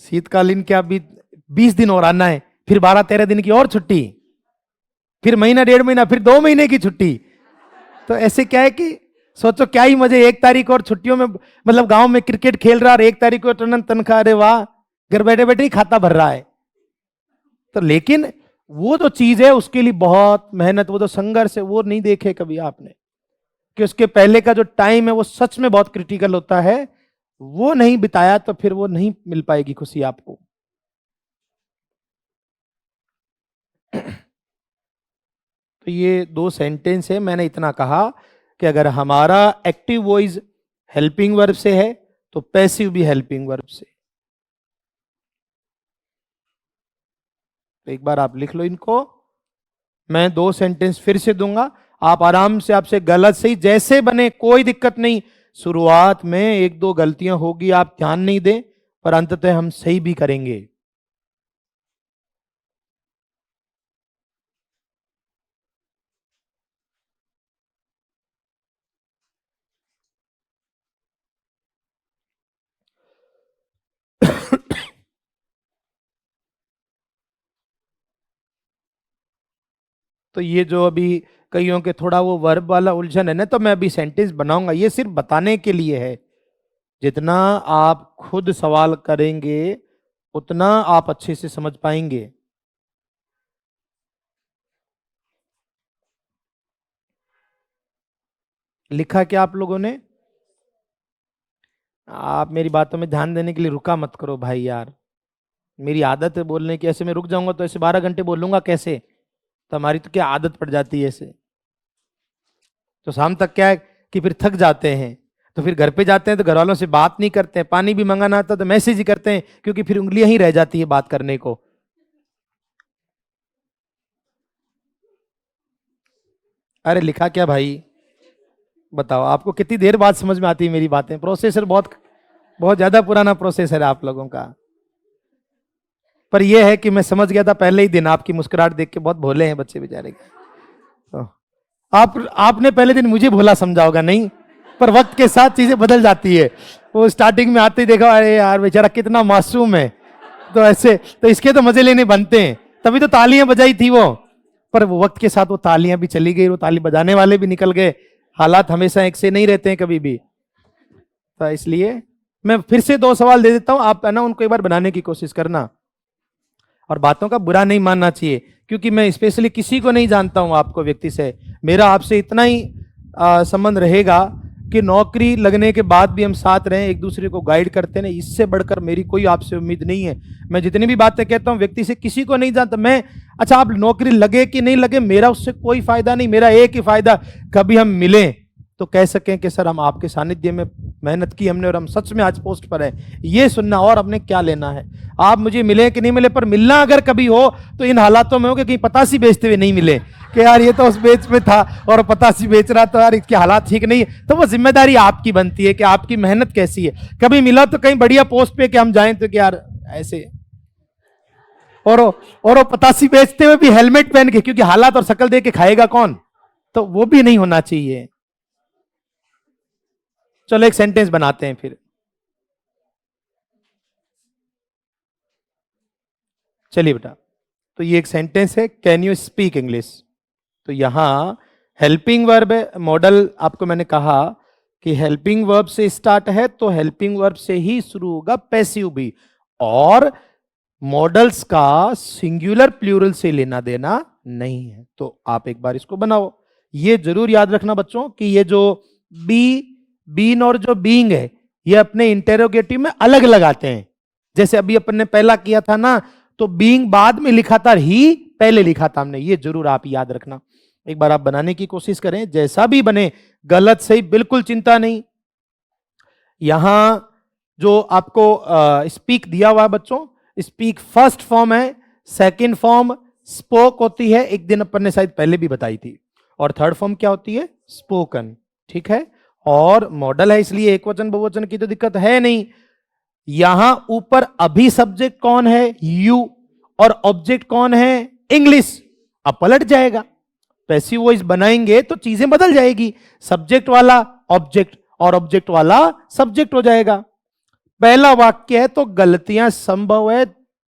शीतकालीन क्या, अभी 20 दिन और आना है, फिर 12-13 दिन की और छुट्टी, फिर महीना 1.5 महीना, फिर 2 महीने की छुट्टी। तो ऐसे क्या है कि सोचो क्या ही मजे, 1 तारीख और छुट्टियों में, मतलब गांव में क्रिकेट खेल रहा और 1 तारीख को टर्नन तनख्वाह, अरे वाह, घर बैठे बैठे ही खाता भर रहा है। तो लेकिन वो जो चीज है उसके लिए बहुत मेहनत, वो जो संघर्ष है वो नहीं देखे कभी आपने, कि उसके पहले का जो टाइम है वो सच में बहुत क्रिटिकल होता है, वो नहीं बिताया तो फिर वो नहीं मिल पाएगी खुशी आपको। तो ये 2 सेंटेंस है, मैंने इतना कहा कि अगर हमारा एक्टिव वॉइस हेल्पिंग वर्ब से है तो पैसिव भी हेल्पिंग वर्ब से। तो एक बार आप लिख लो इनको, मैं 2 सेंटेंस फिर से दूंगा, आप आराम से, आपसे गलत सही जैसे बने कोई दिक्कत नहीं। शुरुआत में 1-2 गलतियां होगी, आप ध्यान नहीं दें, पर अंततः हम सही भी करेंगे। तो ये जो अभी कईयों के थोड़ा वो वर्ब वाला उलझन है ना, तो मैं अभी सेंटेंस बनाऊंगा, ये सिर्फ बताने के लिए है। जितना आप खुद सवाल करेंगे उतना आप अच्छे से समझ पाएंगे। लिखा क्या आप लोगों ने? आप मेरी बातों में ध्यान देने के लिए रुका मत करो भाई यार, मेरी आदत है बोलने की। ऐसे मैं रुक जाऊंगा तो ऐसे 12 घंटे बोलूंगा कैसे? तो हमारी तो क्या आदत पड़ जाती है ऐसे, तो शाम तक क्या है कि फिर थक जाते हैं, तो फिर घर पे जाते हैं तो घर वालों से बात नहीं करते हैं, पानी भी मंगाना आता तो मैसेज ही करते हैं, क्योंकि फिर उंगलियां ही रह जाती है बात करने को। अरे लिखा क्या भाई? बताओ, आपको कितनी देर बाद समझ में आती है मेरी बातें? प्रोसेसर बहुत बहुत ज्यादा पुराना प्रोसेसर है आप लोगों का। पर यह है कि मैं समझ गया था पहले ही दिन, आपकी मुस्कुराहट देख के। बहुत भोले हैं बच्चे बेचारे। तो आपने पहले दिन मुझे भोला समझा होगा नहीं, पर वक्त के साथ चीजें बदल जाती है। वो स्टार्टिंग में आते ही देखा, अरे यार बेचारा कितना मासूम है, तो ऐसे तो इसके तो मजे लेने बनते हैं, तभी तो तालियां बजाई थी वो। पर वो वक्त के साथ वो तालियां भी चली गई, वो ताली बजाने वाले भी निकल गए। हालात हमेशा एक से नहीं रहते हैं कभी भी। तो इसलिए मैं फिर से 2 सवाल दे देता हूं, आप है ना उनको एक बार बनाने की कोशिश करना। और बातों का बुरा नहीं मानना चाहिए, क्योंकि मैं स्पेशली किसी को नहीं जानता हूं आपको व्यक्ति से। मेरा आपसे इतना ही संबंध रहेगा कि नौकरी लगने के बाद भी हम साथ रहें, एक दूसरे को गाइड करते हैं। इससे बढ़कर मेरी कोई आपसे उम्मीद नहीं है। मैं जितनी भी बातें कहता हूं व्यक्ति से किसी को नहीं जानता मैं। अच्छा, आप नौकरी लगे कि नहीं लगे, मेरा उससे कोई फायदा नहीं। मेरा एक ही फायदा, कभी हम मिलें तो कह सकें कि सर हम आपके सानिध्य में मेहनत की हमने और हम सच में आज पोस्ट पर है, ये सुनना। और हमने क्या लेना है, आप मुझे मिले कि नहीं मिले, पर मिलना अगर कभी हो तो इन हालातों में हो कि कहीं पतासी बेचते हुए नहीं मिले कि यार ये तो उस बेच में था और पतासी बेच रहा, तो यार इसके हालात ठीक नहीं है। तो वो जिम्मेदारी आपकी बनती है कि आपकी मेहनत कैसी है। कभी मिला तो कहीं बढ़िया पोस्ट पे कि हम जाएं तो कि यार ऐसे, और वो पतासी बेचते हुए भी हेलमेट पहन के, क्योंकि हालात और शक्ल देख के खाएगा कौन, तो वो भी नहीं होना चाहिए। चलो एक सेंटेंस बनाते हैं फिर। चलिए बेटा, तो ये एक सेंटेंस है, कैन यू स्पीक इंग्लिश। तो यहां हेल्पिंग वर्ब है। मॉडल आपको मैंने कहा कि हेल्पिंग वर्ब से स्टार्ट है, तो हेल्पिंग वर्ब से ही शुरू होगा पैसिव भी। और मॉडल्स का सिंगुलर प्लूरल से लेना देना नहीं है। तो आप एक बार इसको बनाओ। ये जरूर याद रखना बच्चों कि ये जो बी, बीन और जो बीइंग है, ये अपने इंटेरोगेटिव में अलग अलग आते हैं। जैसे अभी अपन ने पहला किया था ना, तो बीइंग बाद में लिखा था, ही पहले लिखा था हमने। ये जरूर आप याद रखना। एक बार आप बनाने की कोशिश करें, जैसा भी बने, गलत सही बिल्कुल चिंता नहीं। यहां जो आपको स्पीक दिया हुआ है बच्चों, स्पीक फर्स्ट फॉर्म है, सेकंड फॉर्म स्पोक होती है, एक दिन अपन ने शायद पहले भी बताई थी। और थर्ड फॉर्म क्या होती है? स्पोकन। ठीक है, और मॉडल है इसलिए एक वचन बहुवचन की तो दिक्कत है नहीं। यहां ऊपर अभी सब्जेक्ट कौन है? यू। और ऑब्जेक्ट कौन है? इंग्लिश। अब पलट जाएगा, पैसिव वॉइस बनाएंगे तो चीजें बदल जाएगी। सब्जेक्ट वाला ऑब्जेक्ट और ऑब्जेक्ट वाला सब्जेक्ट हो जाएगा। पहला वाक्य है तो गलतियां संभव है,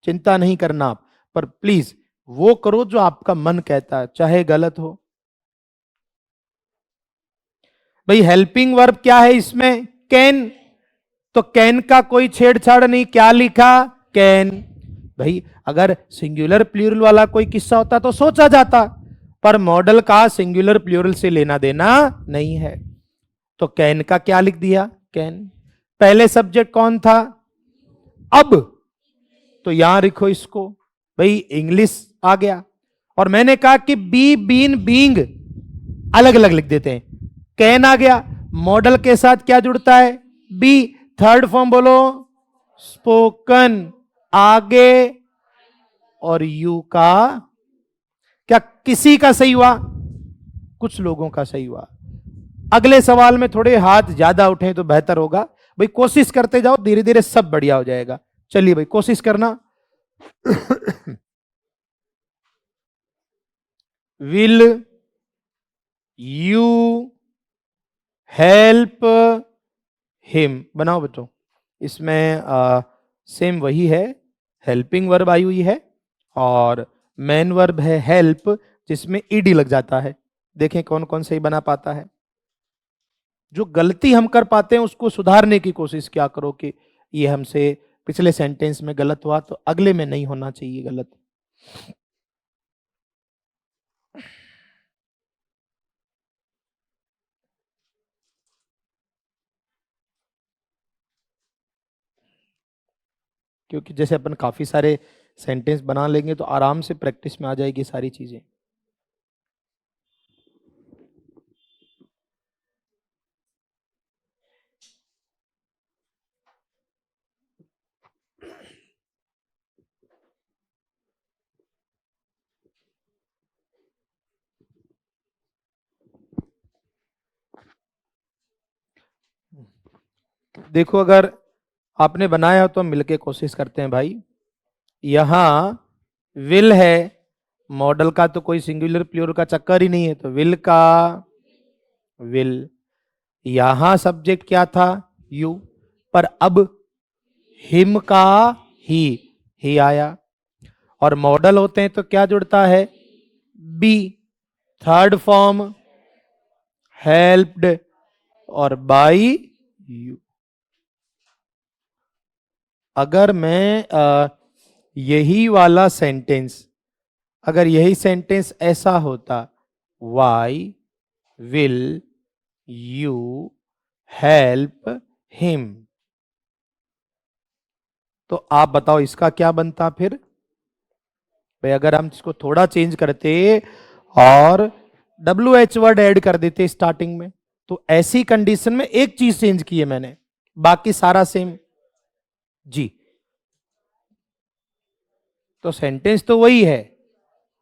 चिंता नहीं करना आप, पर प्लीज वो करो जो आपका मन कहता है, चाहे गलत हो। भाई हेल्पिंग वर्ब क्या है इसमें? कैन। तो कैन का कोई छेड़छाड़ नहीं, क्या लिखा? कैन। भाई अगर सिंगुलर प्लूरल वाला कोई किस्सा होता तो सोचा जाता, पर मॉडल का सिंगुलर प्लूरल से लेना देना नहीं है। तो कैन का क्या लिख दिया? कैन। पहले सब्जेक्ट कौन था? अब। तो यहां लिखो इसको, भाई इंग्लिश आ गया। और मैंने कहा कि बी, बीन, बीइंग अलग अलग लिख देते हैं। कैन आ गया, मॉडल के साथ क्या जुड़ता है? बी। थर्ड फॉर्म बोलो, स्पोकन। आगे और यू का क्या किसी का सही हुआ? कुछ लोगों का सही हुआ। अगले सवाल में थोड़े हाथ ज्यादा उठे तो बेहतर होगा। भाई कोशिश करते जाओ, धीरे धीरे सब बढ़िया हो जाएगा। चलिए भाई कोशिश करना। विल यू हेल्प हिम बनाओ बच्चों। इसमें सेम वही है, हेल्पिंग वर्ब आई हुई है और मेन वर्ब है हेल्प, जिसमें ईडी लग जाता है। देखें कौन कौन सही बना पाता है। जो गलती हम कर पाते हैं उसको सुधारने की कोशिश क्या करो कि ये हमसे पिछले सेंटेंस में गलत हुआ तो अगले में नहीं होना चाहिए गलत। क्योंकि जैसे अपन काफी सारे सेंटेंस बना लेंगे तो आराम से प्रैक्टिस में आ जाएगी सारी चीजें। देखो अगर आपने बनाया हो तो मिलके कोशिश करते हैं भाई। यहां विल है, मॉडल का तो कोई सिंगुलर प्लूरल का चक्कर ही नहीं है, तो विल का विल। यहां सब्जेक्ट क्या था, यू, पर अब हिम का ही आया। और मॉडल होते हैं तो क्या जुड़ता है, बी। थर्ड फॉर्म हेल्प्ड और बाई यू। अगर मैं यही वाला सेंटेंस, अगर यही सेंटेंस ऐसा होता, why will you help him, तो आप बताओ इसका क्या बनता फिर। भाई अगर हम इसको थोड़ा चेंज करते और डब्ल्यू एच वर्ड ऐड कर देते स्टार्टिंग में, तो ऐसी कंडीशन में एक चीज चेंज की है मैंने, बाकी सारा सेम। जी, तो सेंटेंस तो वही है,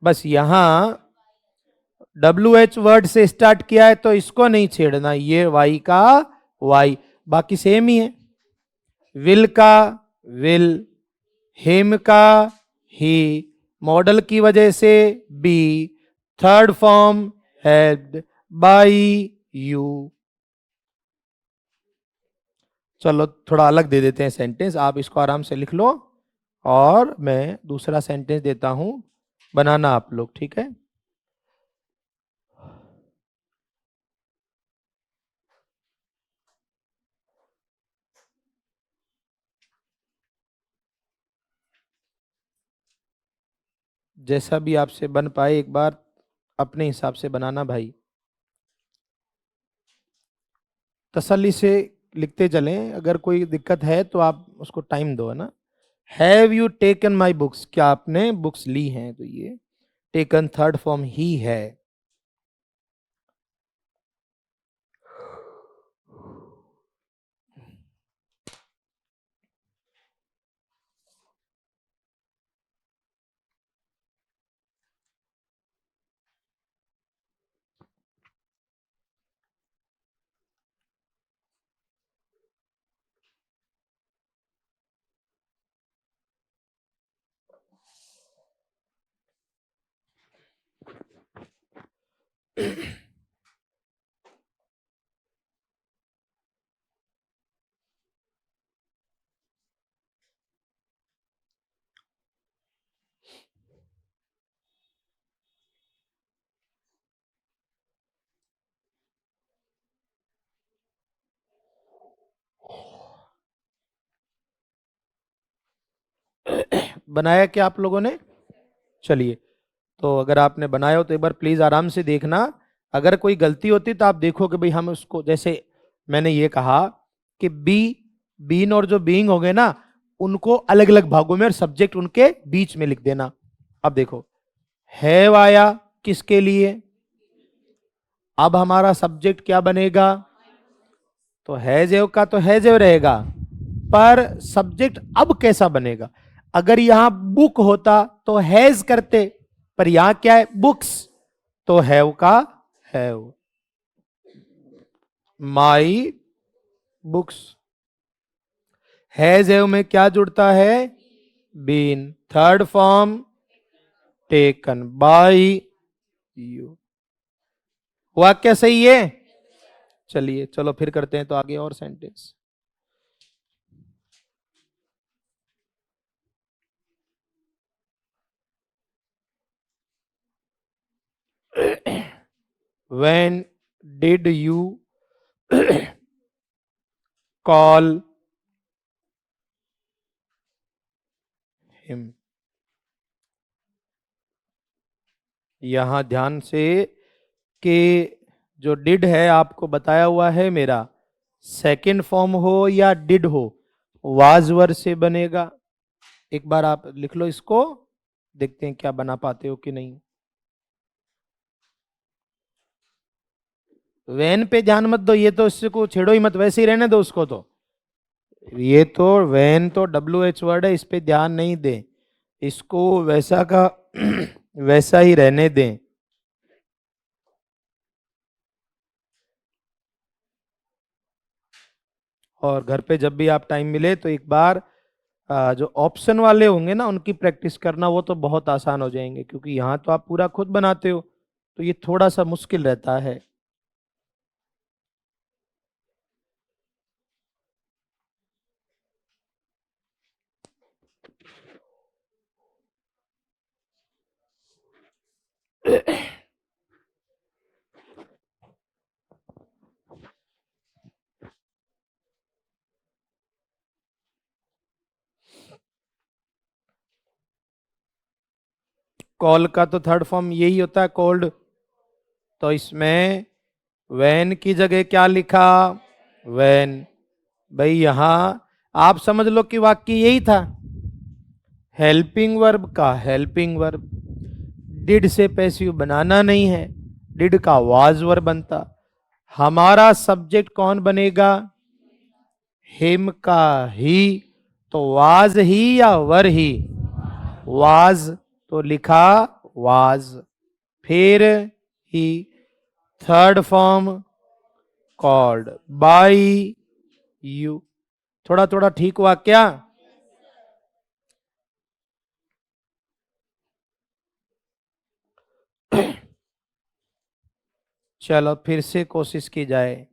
बस यहां डब्ल्यू एच वर्ड से स्टार्ट किया है तो इसको नहीं छेड़ना, ये वाई का वाई, बाकी सेम ही है। विल का विल, हिम का ही, मॉडल की वजह से be, third form helped by you. चलो थोड़ा अलग दे देते हैं सेंटेंस, आप इसको आराम से लिख लो और मैं दूसरा सेंटेंस देता हूं, बनाना आप लोग, ठीक है। जैसा भी आपसे बन पाए एक बार अपने हिसाब से बनाना भाई, तसल्ली से लिखते चलें, अगर कोई दिक्कत है तो आप उसको टाइम दो, है ना। Have you taken my books, क्या आपने बुक्स ली हैं, तो ये टेकन थर्ड फॉर्म ही है। बनाया क्या आप लोगों ने, चलिए। तो अगर आपने बनाया हो तो एक बार प्लीज आराम से देखना, अगर कोई गलती होती तो आप देखो कि भाई हम उसको, जैसे मैंने ये कहा कि बी, बीन और जो बीइंग हो गए ना, उनको अलग अलग भागों में और सब्जेक्ट उनके बीच में लिख देना। अब देखो हैव आया किसके लिए, अब हमारा सब्जेक्ट क्या बनेगा, तो हैजेव का तो हैजेव रहेगा, पर सब्जेक्ट अब कैसा बनेगा। अगर यहां बुक होता तो हैज करते, पर यहां क्या है, बुक्स, तो हैव का have, my books. Has have में क्या जुड़ता है, been, third form taken by you. वाक्य सही है। चलिए चलो फिर करते हैं तो आगे और sentence. when did you call him? यहां ध्यान से कि जो डिड है आपको बताया हुआ है मेरा, सेकंड फॉर्म हो या डिड हो, वाज वर से बनेगा। एक बार आप लिख लो इसको, देखते हैं क्या बना पाते हो कि नहीं। वैन पे ध्यान मत दो, ये तो इससे को छेड़ो ही मत, वैसे ही रहने दो उसको। तो ये तो वैन तो WH वर्ड है, इस पे ध्यान नहीं दें, इसको वैसा का वैसा ही रहने दें। और घर पे जब भी आप टाइम मिले तो एक बार जो ऑप्शन वाले होंगे ना उनकी प्रैक्टिस करना, वो तो बहुत आसान हो जाएंगे, क्योंकि यहाँ तो आप पूरा खुद बनाते हो, तो ये थोड़ा सा मुश्किल रहता है। कॉल का तो थर्ड फॉर्म यही होता है, कॉल्ड। तो इसमें वैन की जगह क्या लिखा? वैन। भाई यहां आप समझ लो कि वाक्य यही था, हेल्पिंग वर्ब का हेल्पिंग वर्ब। डिड से पैसिव बनाना नहीं है, डिड का वाज वर्ब बनता। हमारा सब्जेक्ट कौन बनेगा? हिम का ही। तो वाज ही या वर ही? वाज, तो लिखा वाज। फिर ही, third form called by you. थोड़ा थोड़ा ठीक हुआ क्या? चलो फिर से कोशिश की जाए।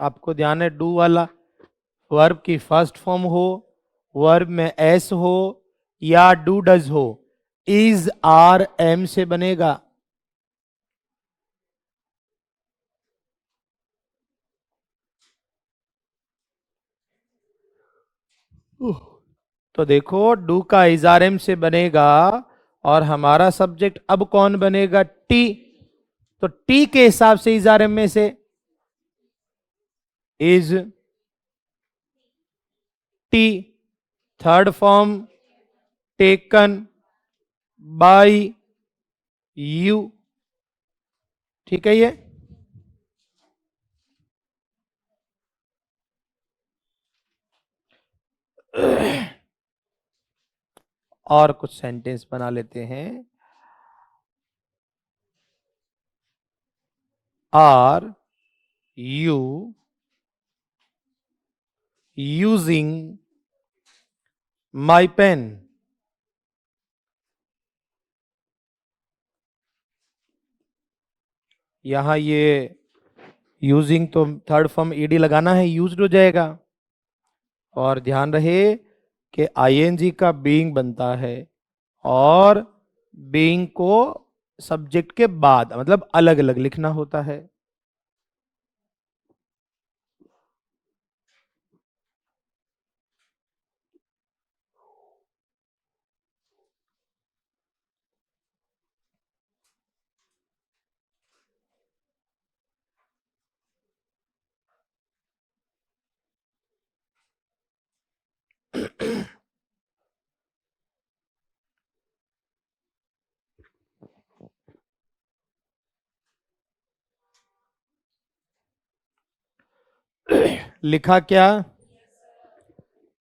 आपको ध्यान है, डू वाला वर्ब की फर्स्ट फॉर्म हो, वर्ब में एस हो या डू डज हो, इज आर एम से बनेगा। तो देखो डू का इज आर एम से बनेगा, और हमारा सब्जेक्ट अब कौन बनेगा? टी। तो टी के हिसाब से इज आर एम में से इज टी, third form taken by you. ठीक है ये। और कुछ सेंटेंस बना लेते हैं। Are you using my pen? यहां ये यूजिंग तो थर्ड फॉर्म ईडी लगाना है, यूज्ड हो जाएगा। और ध्यान रहे कि आईएनजी का बीइंग बनता है, और बीइंग को सब्जेक्ट के बाद मतलब अलग अलग लिखना होता है। लिखा क्या?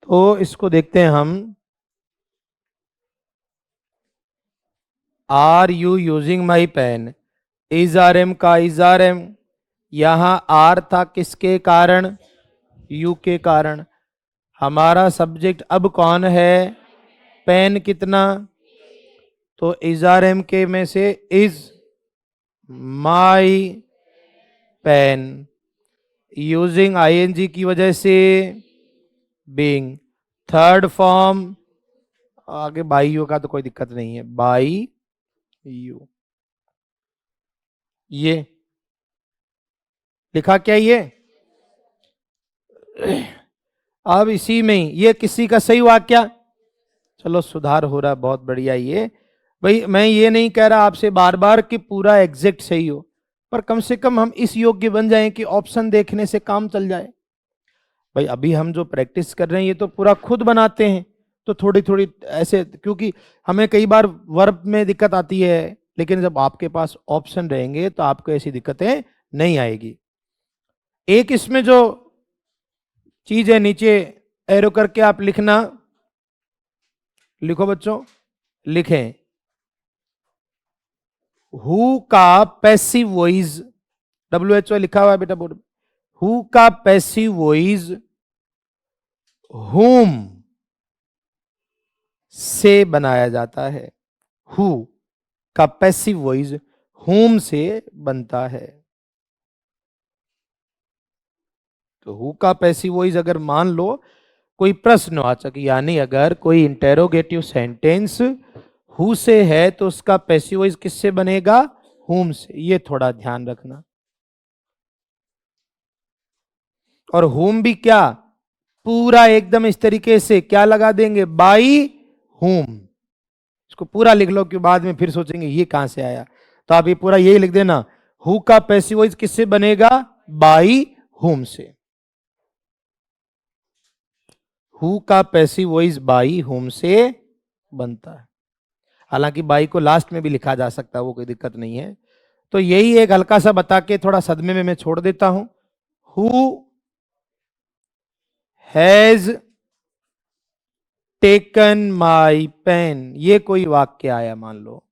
तो इसको देखते हैं हम। Are you using my pen? Is are am का इज आर एम, यहां आर था किसके कारण? यू के कारण। हमारा सब्जेक्ट अब कौन है? पेन कितना? तो इज आर एम के में से is my pen, using ING की वजह से बीइंग, थर्ड फॉर्म आगे बाई यू का तो कोई दिक्कत नहीं है, बाई यू। ये लिखा क्या ये? अब इसी में ही ये किसी का सही वाक्य, चलो सुधार हो रहा है, बहुत बढ़िया। ये भाई मैं ये नहीं कह रहा आपसे बार बार कि पूरा एग्जैक्ट सही हो, पर कम से कम हम इस योग्य बन जाएं कि ऑप्शन देखने से काम चल जाए। भाई अभी हम जो प्रैक्टिस कर रहे हैं ये तो पूरा खुद बनाते हैं, तो थोड़ी थोड़ी ऐसे, क्योंकि हमें कई बार वर्ब में दिक्कत आती है, लेकिन जब आपके पास ऑप्शन रहेंगे तो आपको ऐसी दिक्कतें नहीं आएगी। एक इसमें जो चीज है नीचे एरो करके आप लिखना, लिखो बच्चों, लिखें हु का पैसिव वॉइस, WHO लिखा हुआ है बेटा बोर्ड। हु का पैसिव वॉइस हुम से बनाया जाता है। हु का पैसिव वॉइस हुम से बनता है। तो हु का पैसिव वॉइस अगर मान लो कोई प्रश्नवाचक, यानी अगर कोई इंटेरोगेटिव सेंटेंस हु से है तो उसका पैसिव वॉइस किससे बनेगा? हुम से। ये थोड़ा ध्यान रखना। और हुम भी क्या, पूरा एकदम इस तरीके से क्या लगा देंगे? बाई हुम। इसको पूरा लिख लो कि बाद में फिर सोचेंगे ये कहां से आया। तो आप ये पूरा यही लिख देना, हु का पैसिव वॉइस किससे बनेगा? बाई हुम से। हु का पैसिव वॉइस बाई हुम से बनता है। हालांकि बाई को लास्ट में भी लिखा जा सकता है, वो कोई दिक्कत नहीं है। तो यही एक हल्का सा बता के थोड़ा सदमे में मैं छोड़ देता हूं। Who has taken my pen, ये कोई वाक्य आया मान लो,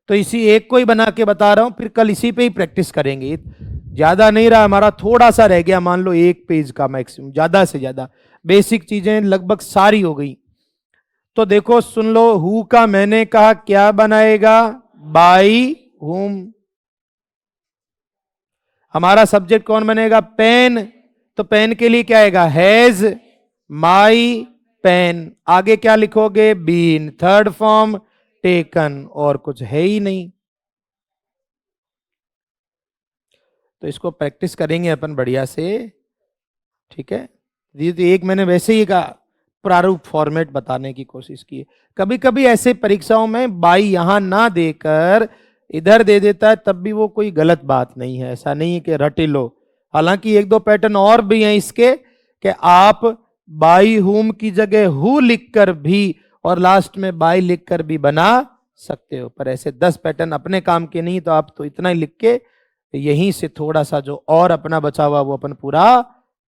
तो इसी एक को ही बना के बता रहा हूं, फिर कल इसी पे ही प्रैक्टिस करेंगे। ज्यादा नहीं रहा हमारा, थोड़ा सा रह गया, मान लो एक पेज का मैक्सिमम, ज्यादा से ज्यादा बेसिक चीजें लगभग सारी हो गई। तो देखो सुन लो, हु का मैंने कहा क्या बनाएगा? बाई हुम। हमारा सब्जेक्ट कौन बनेगा? पेन। तो पेन के लिए क्या आएगा? Has my pen. आगे क्या लिखोगे? बीन। थर्ड फॉर्म टेकन, और कुछ है ही नहीं। तो इसको प्रैक्टिस करेंगे अपन बढ़िया से, ठीक है। ये तो एक मैंने वैसे ही का प्रारूप फॉर्मेट बताने की कोशिश की है। कभी कभी ऐसे परीक्षाओं में बाई यहां ना देकर इधर दे देता है, तब भी वो कोई गलत बात नहीं है, ऐसा नहीं है कि रट ही लो। हालांकि एक दो पैटर्न और भी हैं इसके, कि आप बाई हुम की जगह हु लिखकर भी और लास्ट में बाई लिखकर भी बना सकते हो, पर ऐसे 10 पैटर्न अपने काम के नहीं, तो आप तो इतना ही लिख के यहीं से थोड़ा सा जो और अपना बचा हुआ वो अपन पूरा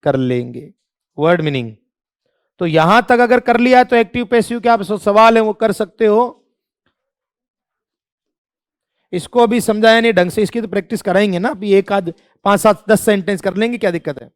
कर लेंगे। वर्ड मीनिंग तो यहां तक अगर कर लिया तो एक्टिव पैसिव के आप सवाल है वो कर सकते हो। इसको भी समझाया नहीं ढंग से, इसकी तो प्रैक्टिस कराएंगे ना, अभी एक आध 5 7 10 सेंटेंस कर लेंगे, क्या दिक्कत है।